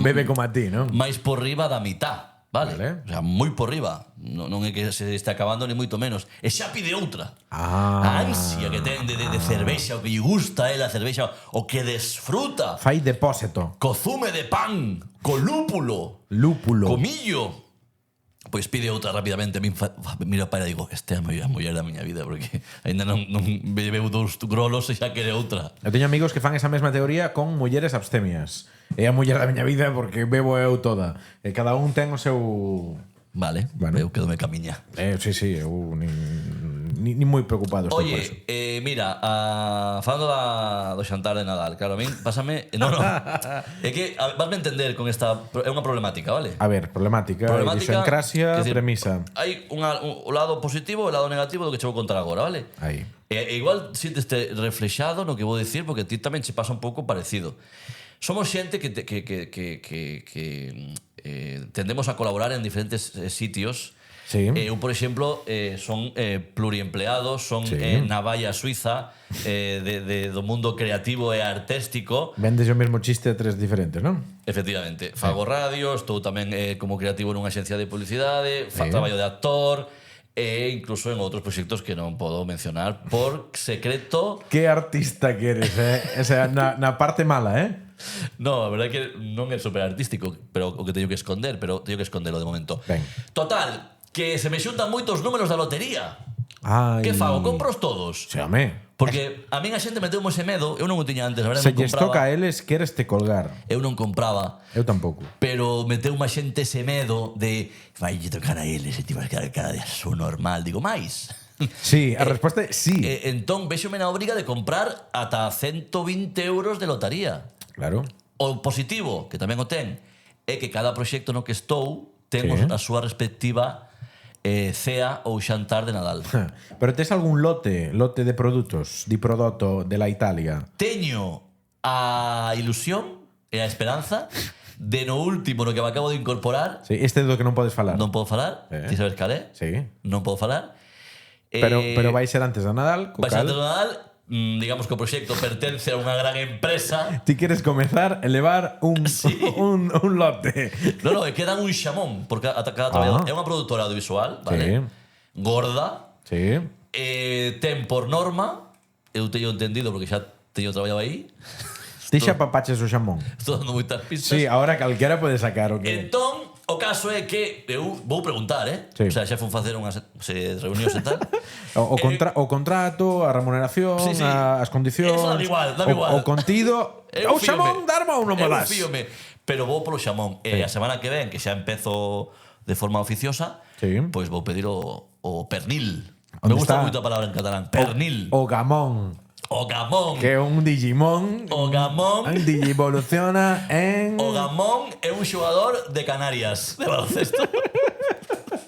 bebe como a ti, non? Mais por riba da mitad. Vale? O sea, moi por riba. Non é que se este acabando ni moito menos. E xa pide outra. A ansia que ten de cervexa, o que lle gusta a ela a cervexa, o que desfruta. Fai depósito. Co zume de pan, co lúpulo. Lúpulo. Co millo. Pois pide outra rapidamente. Mira para e digo, esta é a muller da miña vida, porque ainda non bebeu dous grolos e xa quere outra. Eu teño amigos que fan esa mesma teoría con mulleres abstemias. É a muller da miña vida porque bebo eu toda. E cada un ten o seu... Vale, bueno. Eu quedo-me camiña. Sí, eu ni moi preocupado estou por eso. Oye, mira, falando do xantar de Nadal, claro, a min, pásame... No. É que vasme entender con esta... É unha problemática, vale? A ver, problemática idiosincrasia, premisa. Hai o lado positivo e o lado negativo do que che vou contar agora, vale? Aí. E igual sientes reflexado no que vou dicir, porque a ti tamén che pasa un pouco parecido. Somos xente que tendemos a colaborar en diferentes sitios. Sí. Eu, por exemplo, son pluriempleado, son navalla suiza do mundo creativo e artístico. Vendes o mesmo chiste a tres diferentes, non? Efectivamente. Fago radio, estou tamén como creativo nunha axencia de publicidade, traballo de actor, e incluso en outros proxectos que non podo mencionar por secreto. Que artista que eres, O sea, na parte mala, No, a verdade é que non é super artístico, pero o que teño que esconder, pero teño que escondelo de momento. Ben. Total, que se me xuntan moitos números da lotería. Ai. Que fago? Compros todos? Se home. Porque a min a xente meteu ese medo, eu non o tiña antes, a verdade Se non lles toca compraba. a eles, queres te colgar. Eu non compraba. Eu tampouco. Pero meteu má xente ese medo de vai lle tocar a eles e ti vas quedar cara de aso normal. Digo, máis. Sí, a resposta é sí. Entón, vexome na obriga de comprar ata 120 euros de lotaría. Claro. O positivo, que tamén o ten, é que cada proxecto no que estou ten Sí. a súa respectiva cea ou xantar de Nadal. Pero tes algún lote de produtos di prodotto della Italia? Teño a ilusión e a esperanza de no último no que me acabo de incorporar. Sí, este do que non podes falar. Non podo falar, ti sabes cal é? Sí. Non podo falar. Pero vai ser antes da Nadal, co vai cal ser antes do Nadal. Digamos que o proxecto pertence a unha gran empresa. ti queres comezar a elevar un, Sí. un lote. No, é que dan un xamón por cada traballador. É unha produtora audiovisual, vale? Gorda. Sí. Ten por norma, eu teño entendido porque xa teño traballado aí. Ti xa papaches o xamón. Estou dando moitas pistas. Sí, ahora calquera pode sacar o que... Entón, o caso é que eu vou preguntar, Sí. O sea, xa fun facer unhas reunións e tal. O contrato, a remuneración, Sí, sí. as condicións... Eso dame igual, dame igual. O contido... Eu O xamón, fíome. darma ou non me Eu das? fíome, pero vou polo xamón. E a semana que ven, que xa empezo de forma oficiosa, Sí. pois vou pedir o pernil. Onde Me gusta está? moito a palabra en catalán. Pernil. O gamón. O gamón. Que é un Digimon... O gamón. Digivoluciona en... O gamón é un xogador de Canarias, de baloncesto.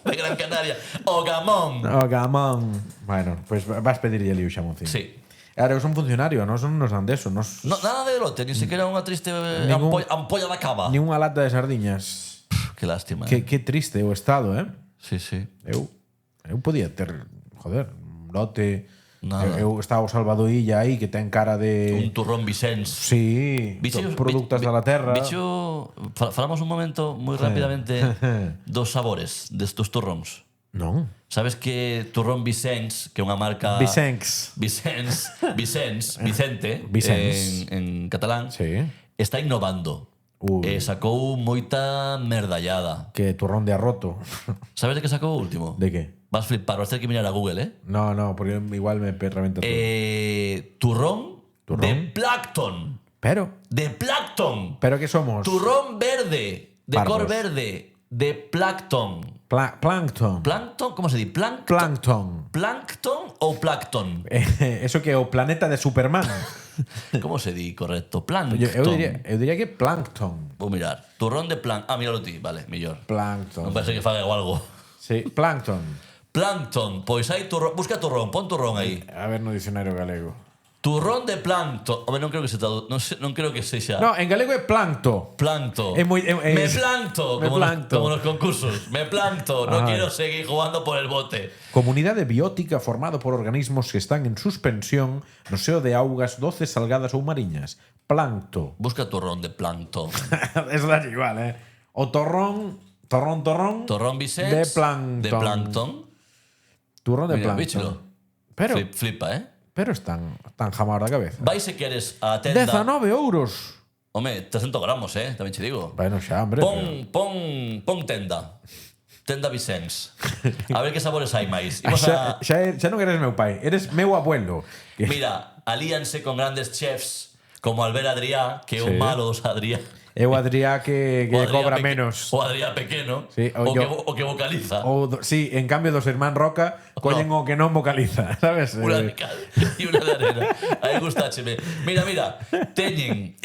De Gran Canaria. O gamón. O gamón. Bueno, pues vas pedirlle ali o xamoncín. Sí. Ahora, eu son funcionario, non nos dan deso. No, nada de lote, ni siquiera unha triste Ningún- ampolla da cava. Ni unha lata de sardiñas. Que lástima. Que triste o estado, Sí, sí. Eu podía ter, joder, un lote. Nada. Eu estaba o Salvador Illa aí que ten cara de... Un turrón Vicens. Sí, produtos da la terra. Bicho, falamos un momento moi rápidamente dos sabores destos turróns. Non. Sabes que turrón Vicens, que é unha marca... Vicens. Vicente, Vicens. en catalán, Sí. está innovando. Sacou moita merdallada. Que turrón de arroto. Sabes de que sacou o último? De que? Vas flipar, vas ter que mirar a Google, No, porque igual me reventa todo. Turrón Turrón? de Plankton. Pero que somos? Turrón verde, de Parvos. cor verde, de Plankton. Plancton. ¿Plankton? ¿Cómo se dice? Plancton. ¿Plankton o Plankton? Eso que é o planeta de Superman. ¿Cómo se di correcto? Plankton. Eu diría que Plankton. Vou mirar. Turrón de Plankton. Míralo ti, vale, mellor. Plankton. Non parece que faga o algo. Sí, Plankton. Plankton. Pois hai turrón. Busca turrón, pon turrón aí. A ver no dicionario galego. Turrón de Plankton. Home, non creo que se non creo que sexa. No, en galego é plancto. Plankton. É moi- é- me es- planto, me como, planto. como los concursos. Me planto, no Ajá. quiero seguir jugando por el bote. Comunidade biótica formado por organismos que están en suspensión no seo de augas doces, salgadas ou mariñas. Plancto. Busca turrón de Plankton. Es la igual, O torrón. Torrón Vicens De plancton. De Plankton. Turrón de Mira, plancton. bíchelo. Pero Flipa, pero están jamados da cabeza. Vai se queres a tenda. 19 euros. Home, 300 gramos, tamén che digo. Bueno, xa, hombre. Pon tenda. Tenda Vicens. A ver que sabores hai máis. pero- Imos a... xa non eres meu pai, eres meu abuelo. Que- Mira, alíanse con grandes chefs como Albert Adrià, que é Sí. o malo dos Adrià. É o Adrià que O Adrià cobra peque- menos. O Adrià pequeno. Sí, o, o que vocaliza. Sí, en cambio dos Hermán Roca collen o que non vocaliza, sabes? Una de cal e una de arena. Aí gustácheme. Mira, teñen...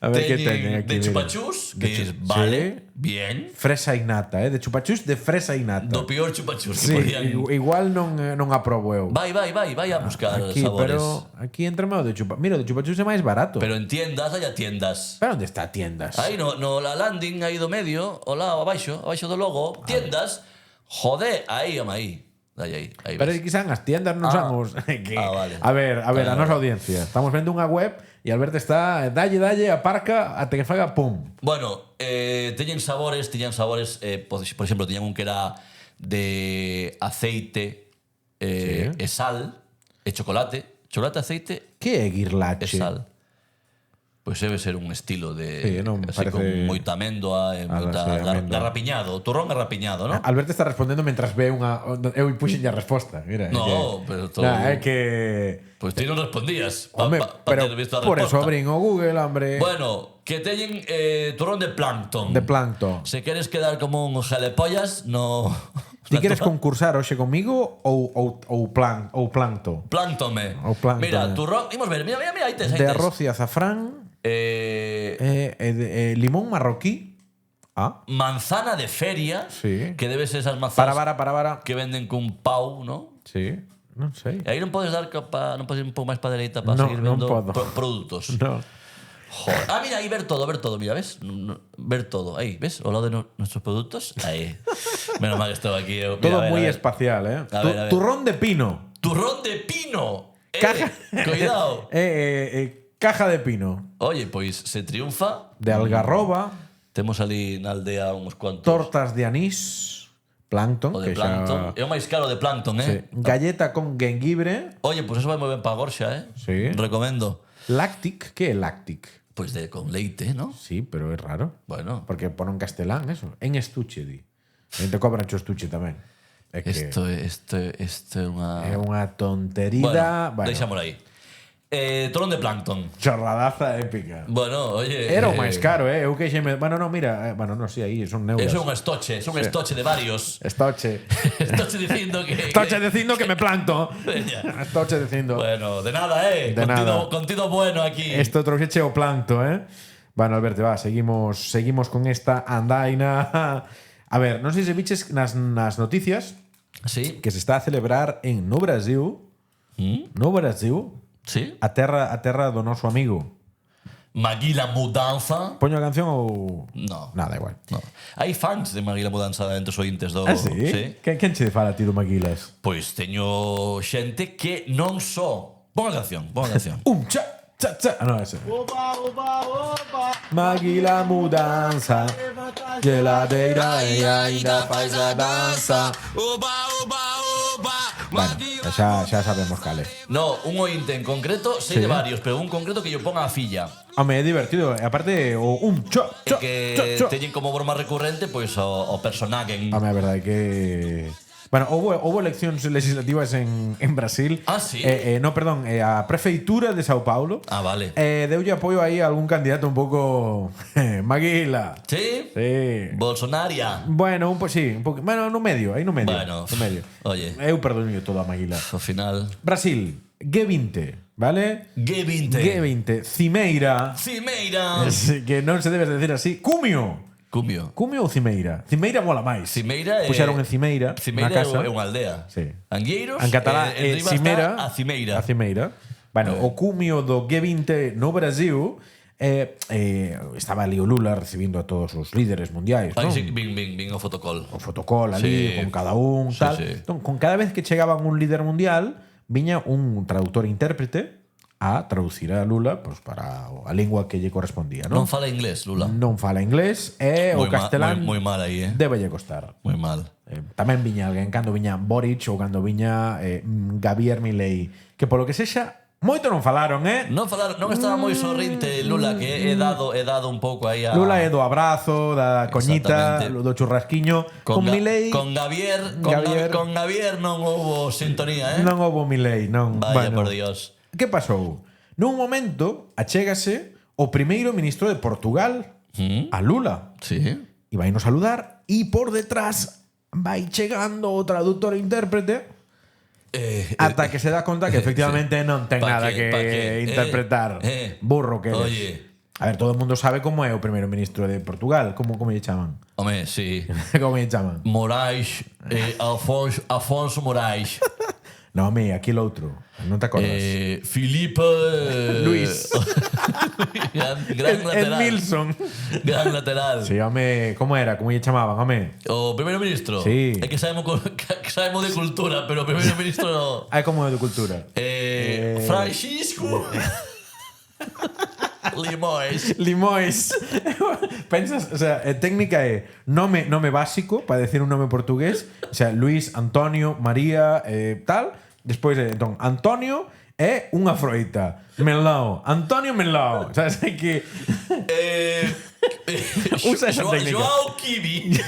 A ver que teñen aquí. De mira. chupachús, De que chu- vale, sí. bien. Fresa y nata, de chupachús de fresa y nata. Do peor chupachús que Sí, podían... igual non aprobo eu. Vai a buscar Aquí, sabores. pero aquí entre o de chupachús. Mira, o de chupachús é máis barato. Pero en tiendas, hai a tiendas. Pero onde está tiendas? Aí no la landing, aí do medio, o lado, abaixo do logo, tiendas. Joder, aí, home, aí. Aí Pero ves. quizás as tiendas non son os... que- vale. A ver, a nosa audiencia. Estamos vendo unha web e Alberto está dalle, aparca, até que faga pum. Bueno, teñen sabores, por exemplo, teñen un que era de aceite e sal e chocolate. Chocolate, aceite Que é guirlache? e sal. Pois debe ser un estilo de... Sí, non así parece- con moita améndoa e moita sí, améndoa. garrapiñado. Turrón garrapiñado, non? Alberto está respondendo mentras ve unha... Eu puxenlle a resposta. Mira, No, pero todo... É que... Pois ti non respondías Home, pero ter visto a por eso resposta. abrín o Google, hombre. Bueno, que teñen turrón de plancton. De plancton. Se queres quedar como un gelepollas, no... Ti queres concursar hoxe comigo ou plancto? Plánctome. O plancton. Mira, turrón... Imos ver, mira, aí tes. De arroz e azafrán, limón marroquí. Manzana de feria, Sí. que debe ser esas manzanas Para. que venden cun pau, ¿no? Sí, non sei. E aí non podes dar non podes ir un pouco máis para dereita para No, seguir non vendo podo. produtos. No. Joder. Mira, aí ver todo, mira, ¿ves? Ver todo, ahí, ¿ves? Ao lado de nuestros productos, ahí. Menos mal que estaba aquí. Mira, Todo a ver, moi a ver. espacial, ¿eh? A ver, a ver. Turrón de pino. Turrón de pino. Caja. Cuidado. Caja de pino. Oye, pois se triunfa. De algarroba, Temos ali na aldea uns cuantos. tortas de anís, plancton, O de que plancton. xa... É o máis caro de plancton, Sí. Galleta con gengibre, Oye, pois eso vai moi ben para Gorxa, Sí. Recomendo. lactic, que é lactic? Pois con leite, ¿no? Sí, pero é raro. Bueno. Porque pon en castelán eso. En estuche, di. E te cobran cho estuche tamén. É que Isto é unha... é unha tontería. Bueno, deixámoslo aí. Turrón de plancton. Chorradaza épica. Bueno, oye... Era o máis caro, eh? Eu queixeme... Bueno, non, mira... Bueno, non, si, aí son neuras. Eso é un estoche de varios. Estoche. Estoche dicindo que... Estoche dicindo que me planto. Veña. Estoche dicindo. Bueno, de nada, De nada. Contido bueno aquí. Esto trouxeche o plancto, eh? Bueno, Alberto, va, seguimos con esta andaina. A ver, non sei se viches nas noticias Sí? que se está a celebrar no Brasil, Sí? a terra do noso amigo. Maguila Mudanza. Poño a canción ou... No. Nada, igual. No. Hai fans de Maguila Mudanza entre os ointes do... Ah, sí? Quen che fala a ti do Maguilas? Pois teño xente que non só... Pon a canción. Cha, cha, cha. Ah, no, ese. Maguila Mudanza, geladeira e ainda faz a danza. Bueno, xa sabemos cale. No, un ointe en concreto, sei de varios, pero un concreto que yo ponga a filla. Home, é divertido. E aparte, o cha, cha, Que cha, cha. teñen como broma recurrente pois o personaje. Home, a verdade que... Bueno, houve eleccións legislativas en Brasil. Ah, sí? No, perdón, a prefeitura de Sao Paulo. Ah, vale. Deulle apoio aí a algún candidato un pouco... Maguila. Sí? Sí. Bolsonaria. Bueno, sí, un pouco. Bueno, no medio, aí no medio. Bueno, no medio. oye. Eu perdono todo a Maguila. Ao final. Brasil, G20, vale? G20. G20, Cimeira. Cimeira. Que non se debe decir así. Cumio. Cumio. Cumio ou Cimeira? Cimeira mola máis. Cimeira é... Puxeron en Cimeira, Cimeira na casa. é unha aldea. Sí. Angueiros. En catalán, enriba Cimeira. está a Cimeira. A Cimeira. Bueno, o cumio do G20 no Brasil estaba ali o Lula recibindo a todos os líderes mundiais, Ai, non? sí, vin o fotocol. O fotocol ali, Sí. con cada un, Sí, tal. sí. Entón, con cada vez que chegaban un líder mundial, viña un traductor e intérprete a traducir a Lula pues, para a lingua que lle correspondía, non? Non fala inglés, Lula. Non fala inglés e o Moi castelán moi mal aí, débelle costar. Moi mal. Tamén viña alguén cando viña Boric ou cando viña Javier Milei, que polo que sexa moito non falaron, Non estaba moi sorrinte Lula, que he dado un pouco aí a... Lula é do abrazo, da coñita, Exactamente. do churrasquiño. Con Milei Con Javier non houbo sintonía, non houbo Milei, non. Vaya, por Dios. Que pasou? Nun momento achégase o primeiro ministro de Portugal, a Lula. Sí. E vai nos saludar e por detrás vai chegando o traductor e intérprete ata que se dá conta que efectivamente non ten Pa nada que- pa que- interpretar. Burro que eres. Oye. A ver, todo o mundo sabe como é o primeiro ministro de Portugal. Como lle chaman? Home, sí. Como lle chaman? Moraes, Afonso Moraes. No, home, aquí el outro. Non te acordas? Filipe... Luis. gran lateral. Nilsson. Gran lateral. Sí, home, como era? Como lle chamaban, home? O primeiro ministro. Sí. É que sabemos de cultura, pero o primeiro ministro no. Ah, como é de cultura. Francisco. Limois. Pensas, o sea, técnica é nome básico para decir un nome portugués, o sea, Luis, Antonio, María, tal. Despois, entón, Antonio é unha froita. Melao. Antonio Melao. O sea, sei que usa esa técnica. Joao Kiwi.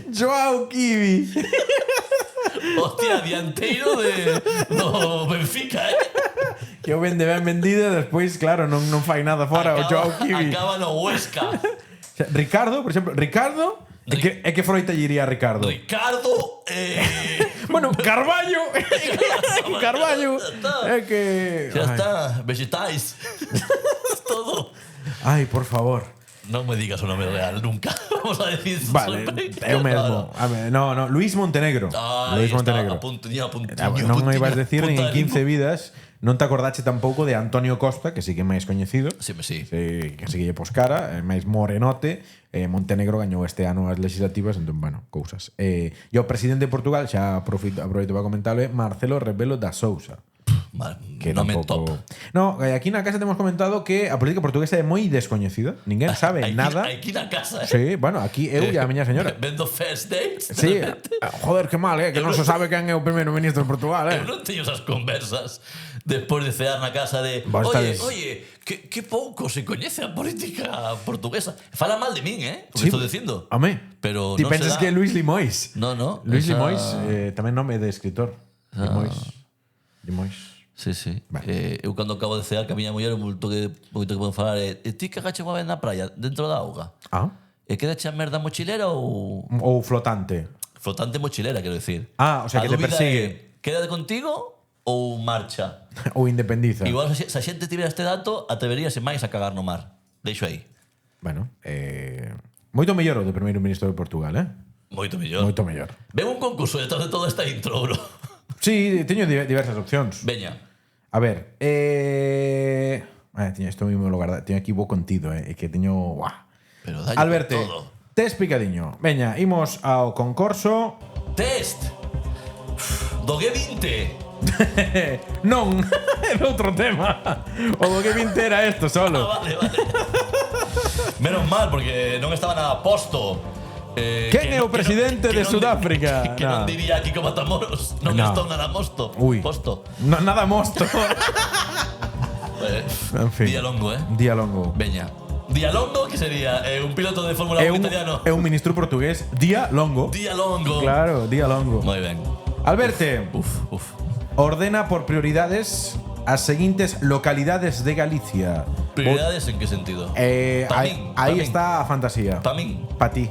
Joao Kiwi. Hostia, dianteiro do Benfica, Que o vende ben vendido e despois, claro, non fai nada fora o Joao Kiwi. Acaba no Huesca. O sea, Ricardo, por exemplo, é que froita lle iría a Ricardo? Ricardo, Bueno, Carballo. Carballo. É que ya está, vegetais. Todo. Ai, por favor. No me digas un nombre real nunca. Vamos a decir. Vale, é o mesmo. A ver, no, Luis Montenegro. Luis Montenegro. Non me ibas a decir nin en 15 vidas. Non te acordache tampouco de Antonio Costa, que sí que é máis coñecido. Sí. Que sí que lle pos cara, é máis morenote. Montenegro gañou este ano as legislativas, entón, bueno, cousas. E o presidente de Portugal, xa aproveito para comentarlo, é Marcelo Rebelo da Sousa. Que no me tampouco... top. No, aquí na casa temos comentado que a política portuguesa é moi descoñecida. Ninguén sabe nada. Aquí na casa, Sí, bueno, aquí eu e a miña señora. Vendo first dates. Sí, joder, que mal, que non se sabe quen é o primeiro ministro de Portugal, Eu non teño esas conversas despois de cear na casa de Oye, que pouco se coñece a política portuguesa. Fala mal de min, o que estou dicindo. A mí. Pero ti non pensas se dá. que é Luis Limois. No. Luis esa... Limois, tamén nome de escritor. Limois. Sí. Vale. Eu cando acabo de cear que a miña muller moito que poden falar ti cagache unha vez na praia dentro da auga. E quedache a merda mochilera ou flotante? Flotante mochilera, quero decir. O sea, que te persigue. Queda contigo ou marcha? Ou independiza. Igual se a xente tivera este dato, atreveríase máis a cagar no mar. Deixo aí. Bueno, moito mellor o do primeiro ministro de Portugal, Moito mellor. Moito mellor. Ven un concurso detrás de toda esta intro, bro. Sí, teño diversas opcións. Veña. A ver, tiña isto mismo lo guardado. Teño aquí bo contido, é que teño... Pero daño Alberto, todo. test picadiño. Veña, imos ao concorso. Test. Do G20. Non, era outro tema. O do G20 era esto solo. Vale. Menos mal, porque non estaba nada posto. Quen é o presidente de Sudáfrica? Que non diría aquí como Matamoros. Non estou nada mosto. Posto. Nada mosto. En fin. Día longo, Día longo. Veña. Día longo, que sería un piloto de Fórmula 1 italiano. É un ministro portugués. Día longo. Día longo. Claro, día longo. Moi ben. Alberte. Uf. Ordena por prioridades as seguintes localidades de Galicia. ¿Prioridades en qué sentido? Aí está a fantasía. Pa min. Pa ti.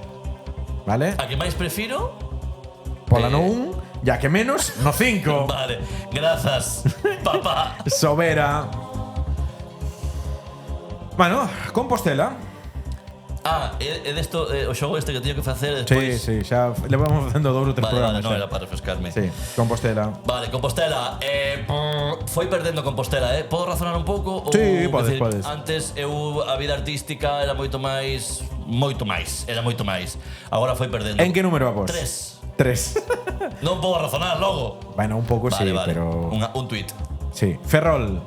Vale? A que máis prefiro? Pola no 1, ya que menos, no 5. Vale, grazas, papá. Sobera. Bueno, Compostela. É desto, o xogo este que teño que facer despois. Sí, xa levamos facendo 2 ou 3 programas. Vale, non era para refrescarme. Sí, Compostela. Vale, Compostela. Foi perdendo Compostela, Podo razonar un pouco? Sí, podes. Antes a vida artística era moito máis. Agora foi perdendo. En que número vamos? 3. Non podo razonar logo. Bueno, un pouco vale, sí, pero... Un tuit. Sí. Ferrol.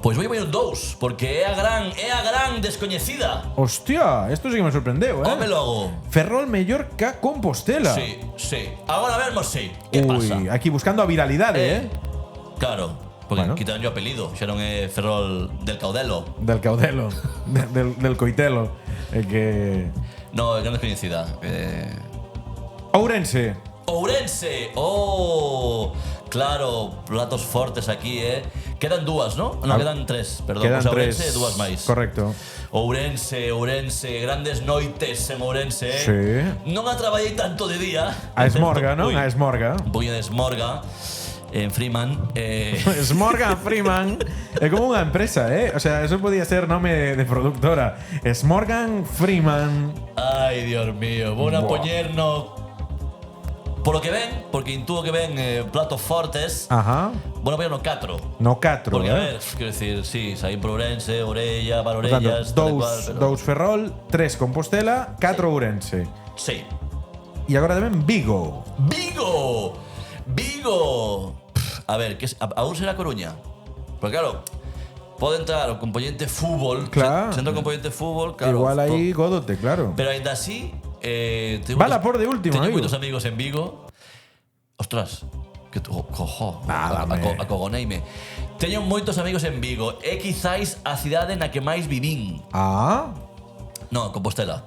Pois voy a un 2, porque é a gran descoñecida. Hostia, esto sí que me sorprendeu, Home logo. Ferrol mellor que Compostela. Sí. Agora vemos, sí. Que pasa? Aquí buscando a viralidade, Claro, porque quitaron o apelido. Xa non é Ferrol del Caudelo. Del Caudelo. del Coitelo. Que... No, é gran descoñecida. Ourense. Claro, platos fortes aquí, Quedan 2, ¿no? No, quedan 3, perdón. Quedan 3. Ourense, 2 máis. Correcto. Ourense, grandes noites en Ourense, Sí. Non a traballei tanto de día. A Esmorga, non? A Esmorga. Un poquinho de Esmorga en Freeman. Esmorga Freeman. É como unha empresa, O sea, eso podía ser nome de productora. Esmorgan Freeman. Ai, Dios mío. Vou a poñer no... Por lo que ven, porque intuo que ven platos fortes. Ajá. Bueno, voy a no 4. No 4, Porque, a ver, quiero decir, sí, saín por Ourense, Orella, Valorellas, tal e cual, pero... 2 Ferrol, 3 Compostela, 4 Ourense. Sí. E agora tamén Vigo. ¡Vigo! A ver, a Ursa e a Coruña. Porque claro, pode entrar o componente fútbol. Claro. Se entra o componente fútbol, claro. Igual aí gódote, claro. Pero ainda así, Vala por de último, teño amigo. moitos amigos en Vigo. Ostras, que cojo, Nada, acogoneime. Teño moitos amigos en Vigo. É quizáis a cidade na que máis vivín. Ah, No, Compostela.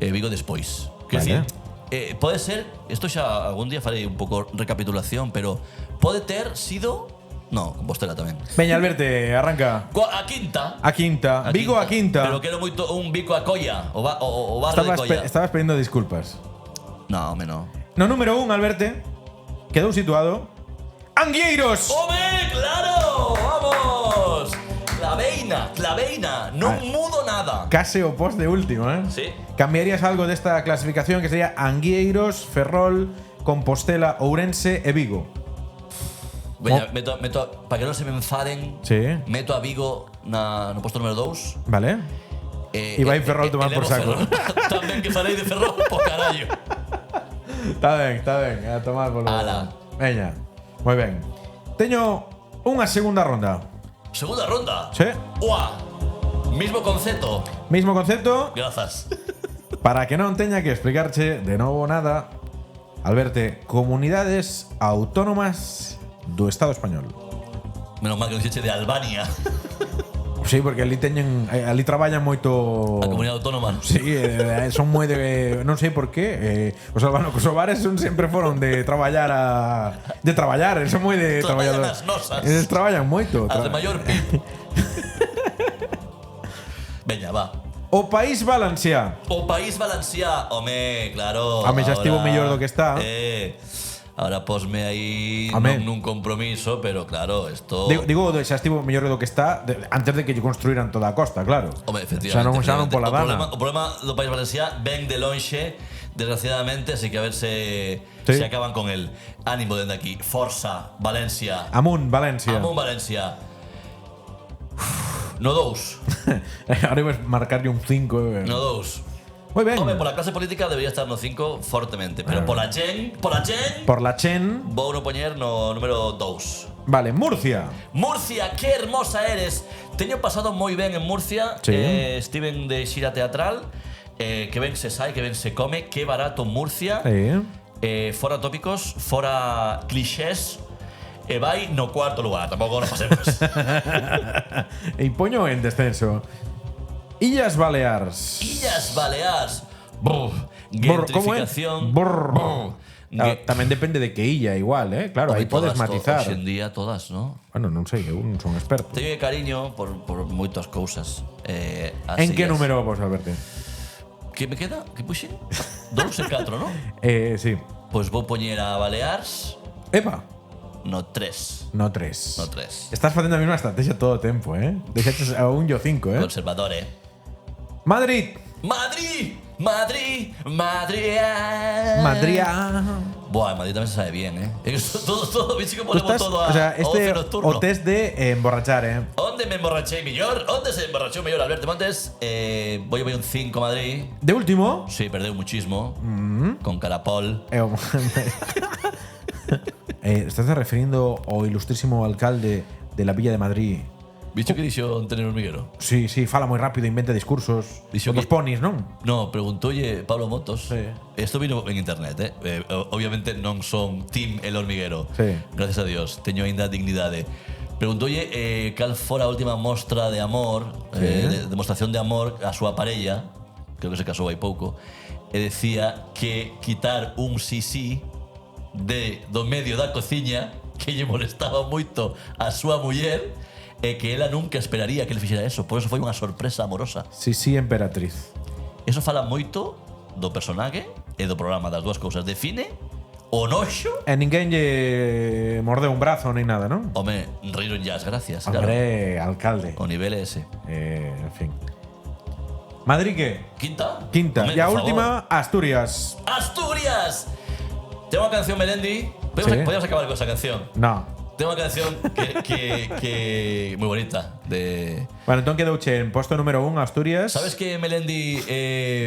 Vigo despois. Quer Vale. decir, pode ser, isto xa algún día farei un pouco recapitulación, pero pode ter sido... No, Compostela tamén. veña, Alberto, arranca. A quinta. A quinta. Vigo a quinta. Pero quero moito un Vigo a Colla, o barrio de Colla. Estabas pedindo disculpas. No, home, no. No número 1, Alberto, quedou situado Anguieiros. ¡Home, claro! ¡Vamos! Claveina. Non mudo nada. Case o post de último, ¿eh? Sí. Cambiarías algo desta clasificación que sería Anguieiros, Ferrol, Compostela, Ourense e Vigo. Veña, meto, para que non se me enfaden, Sí. meto a Vigo no posto número 2. Vale. E vai Ferrol tomar por saco. Tamén que farei de Ferrol, po carallo. Está ben, a tomar por Ala. Veña, moi ben. Teño unha segunda ronda. Segunda ronda. Sí. Ua. Mismo concepto. Mismo concepto, Grazas. para que non teña que explicarche de novo nada. Alberto, comunidades autónomas do Estado español. Menos mal que non dixeche de Albania. Sí, porque ali traballan moito. A comunidade autónoma. Sí, son moi de. Non sei por qué. Os albano-kosovares sempre foron de traballar son moi de Traballan traballador. as nosas. Eles traballan moito. As de maior PIB. Veña, va. O País Valencià. O País Valencià, home, claro. Home, xa estivo mellor do que está. Ahora posme aí Home. nun compromiso, pero claro, esto... Digo xa estivo mellor do que está antes de que lle construíran toda a costa, claro. Home, efectivamente. Xa non pola dana. O problema do País Valencià ven de lonxe, desgraciadamente, así que a ver se acaban con el. Ánimo dende aquí. Forza, Valencia. Amunt, Valencia. Amunt, Valencia. No 2. Ahora ibas marcarlle un 5. No 2. Moi ben. Home, pola clase política debería estar no 5 fortemente, pero pola Chen, Por la Chen. vou no poñer no número 2. Vale, Murcia. Murcia, que hermosa eres. Teño pasado moi ben en Murcia. Sí. Estiven de xira teatral. Que ben se sai, que ben se come. Que barato Murcia. Sí. Fora tópicos, fora clixés. E vai no cuarto lugar. Tampouco nos pasemos. E poño en descenso. Illas Baleares. Illas Baleares. Brr. Gentrificación. Brr. Tamén depende de que illa, igual, ¿eh? Claro, aí podes matizar. Hoxe en día todas, ¿no? Bueno, non sei, eu non son experto. Teño cariño por moitas cousas. En que número vos, Alberto? Que me queda? Que puxen? 2 e 4, ¿no? Sí. Pois vou poñer a Baleares Epa. no 3. No 3. No 3. Estás facendo a mesma estrategia todo o tempo, ¿eh? Deixaches a un yo 5, ¿eh? Conservador, Madrid. Madrid. Madrid. Buah, en Madrid tamén se sabe bien, todo, bicho que ponemos todo a o sea, ocio nocturno. o test de emborrachar, ¿eh? Onde me emborraché mellor? Onde se emborrachou mellor Alberto Montes? Voy a ver un 5 Madrid. De último. Sí, perdeu muchísimo. Con Carapol. Estás referindo ao ilustrísimo alcalde de la Villa de Madrid. Bicho que dixo Antonio Hormiguero. Sí, fala moi rápido, inventa discursos. Dixo Os que- ponis, non? No, preguntoulle Pablo Motos. Sí. Esto vino en internet, obviamente non son Team El Hormiguero. Sí. Gracias a Dios, teño aínda dignidade. Preguntoulle cal fora a última mostra de amor, demostración de amor a súa parella, creo que se casou hai pouco, e decía que quitar un sí do medio da cociña que lle molestaba moito a súa muller e que ela nunca esperaría que le fixera eso. Por eso foi unha sorpresa amorosa. Sí, emperatriz. Eso fala moito do personaje e do programa, das dúas cousas. Define o noxo. E ninguén lle mordeu un brazo nem nada, non? Home, riron ya as gracias, claro. Hombre, alcalde. O nivel é ese. En fin. Madrid, que? Quinta. Quinta. Home, E a por última, Asturias. favor. Asturias. Tengo unha canción Melendi. Sí. Podemos acabar con esa canción. No. Tengo unha canción que moi bonita de... Bueno, entón quedouche en posto número 1 Asturias. Sabes que Melendi,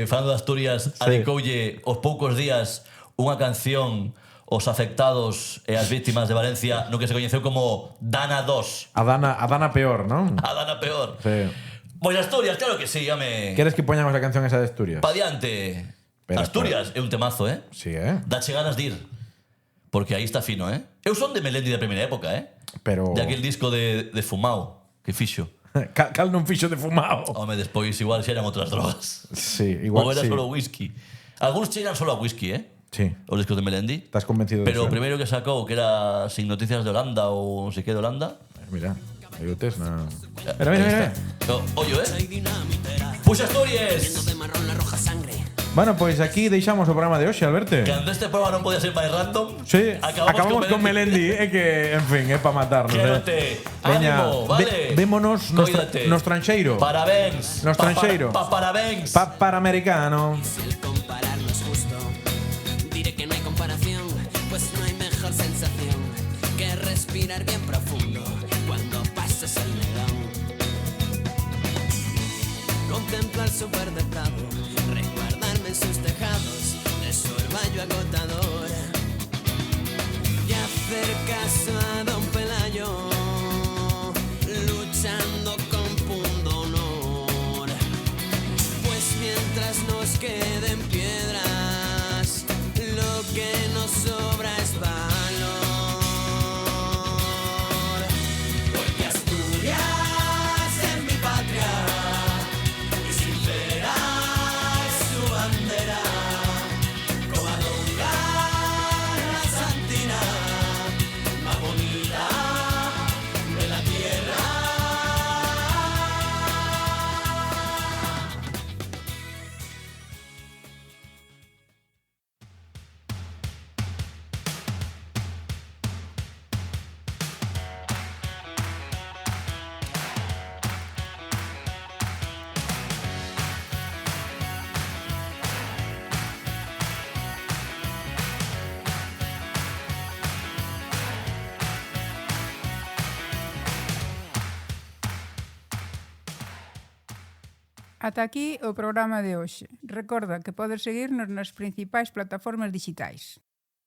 falando de Asturias, Sí. adicoulle os poucos días unha canción os afectados e as víctimas de Valencia no que se coñeceu como Dana 2. A Dana peor, non? A Dana peor. Sí. Pois Asturias, claro que sí, home. Queres que poñamos a canción esa de Asturias? Pa diante. Asturias é un temazo, eh? Sí, Dache ganas de ir. Porque aí está fino, eh? Eu son de Melendi da primeira época, eh? Pero... De aquel disco de Fumao que fixo. Cal non fixo de Fumao? Home, despois igual xa eran outras drogas. Sí, igual Ou era sí. solo whisky. Algúns chegan solo a whisky, eh? Sí. Os discos de Melendi. Estás convencido de Pero eso? o primeiro que sacou, que era Sin Noticias de Holanda ou non sei que de Holanda. Mira, aí o tes na... Mira. Ollo, Puxa Asturias! Bueno, pois aquí deixamos o programa de hoxe, Alberto. Cando este programa non podía ser máis random, Sí, acabamos con Melendi. É que, en fin, é para matarnos. Quédate. Veña, Ánimo, vale. Vémonos Cóidate. nos tranxeiro. Parabéns. Nos tranxeiro. Parabéns. Panamericano. Si el compararnos justo, diré que no hay comparación, pues no hay mejor sensación que respirar bien profundo cuando pasas el melón. Contemplar su verde prado, resguardarme en sus tejados de su orvallo agotador y hacer caso a Don Pelayo, luchando con pundonor. Pues mientras nos queden piedras, lo que nos sobra es valor. Porque Asturias es mi patria y sincera es su bandera. Covadonga, la santina más bonita de la tierra. Ata aquí o programa de hoxe. Recorda que podes seguirnos nas principais plataformas digitais.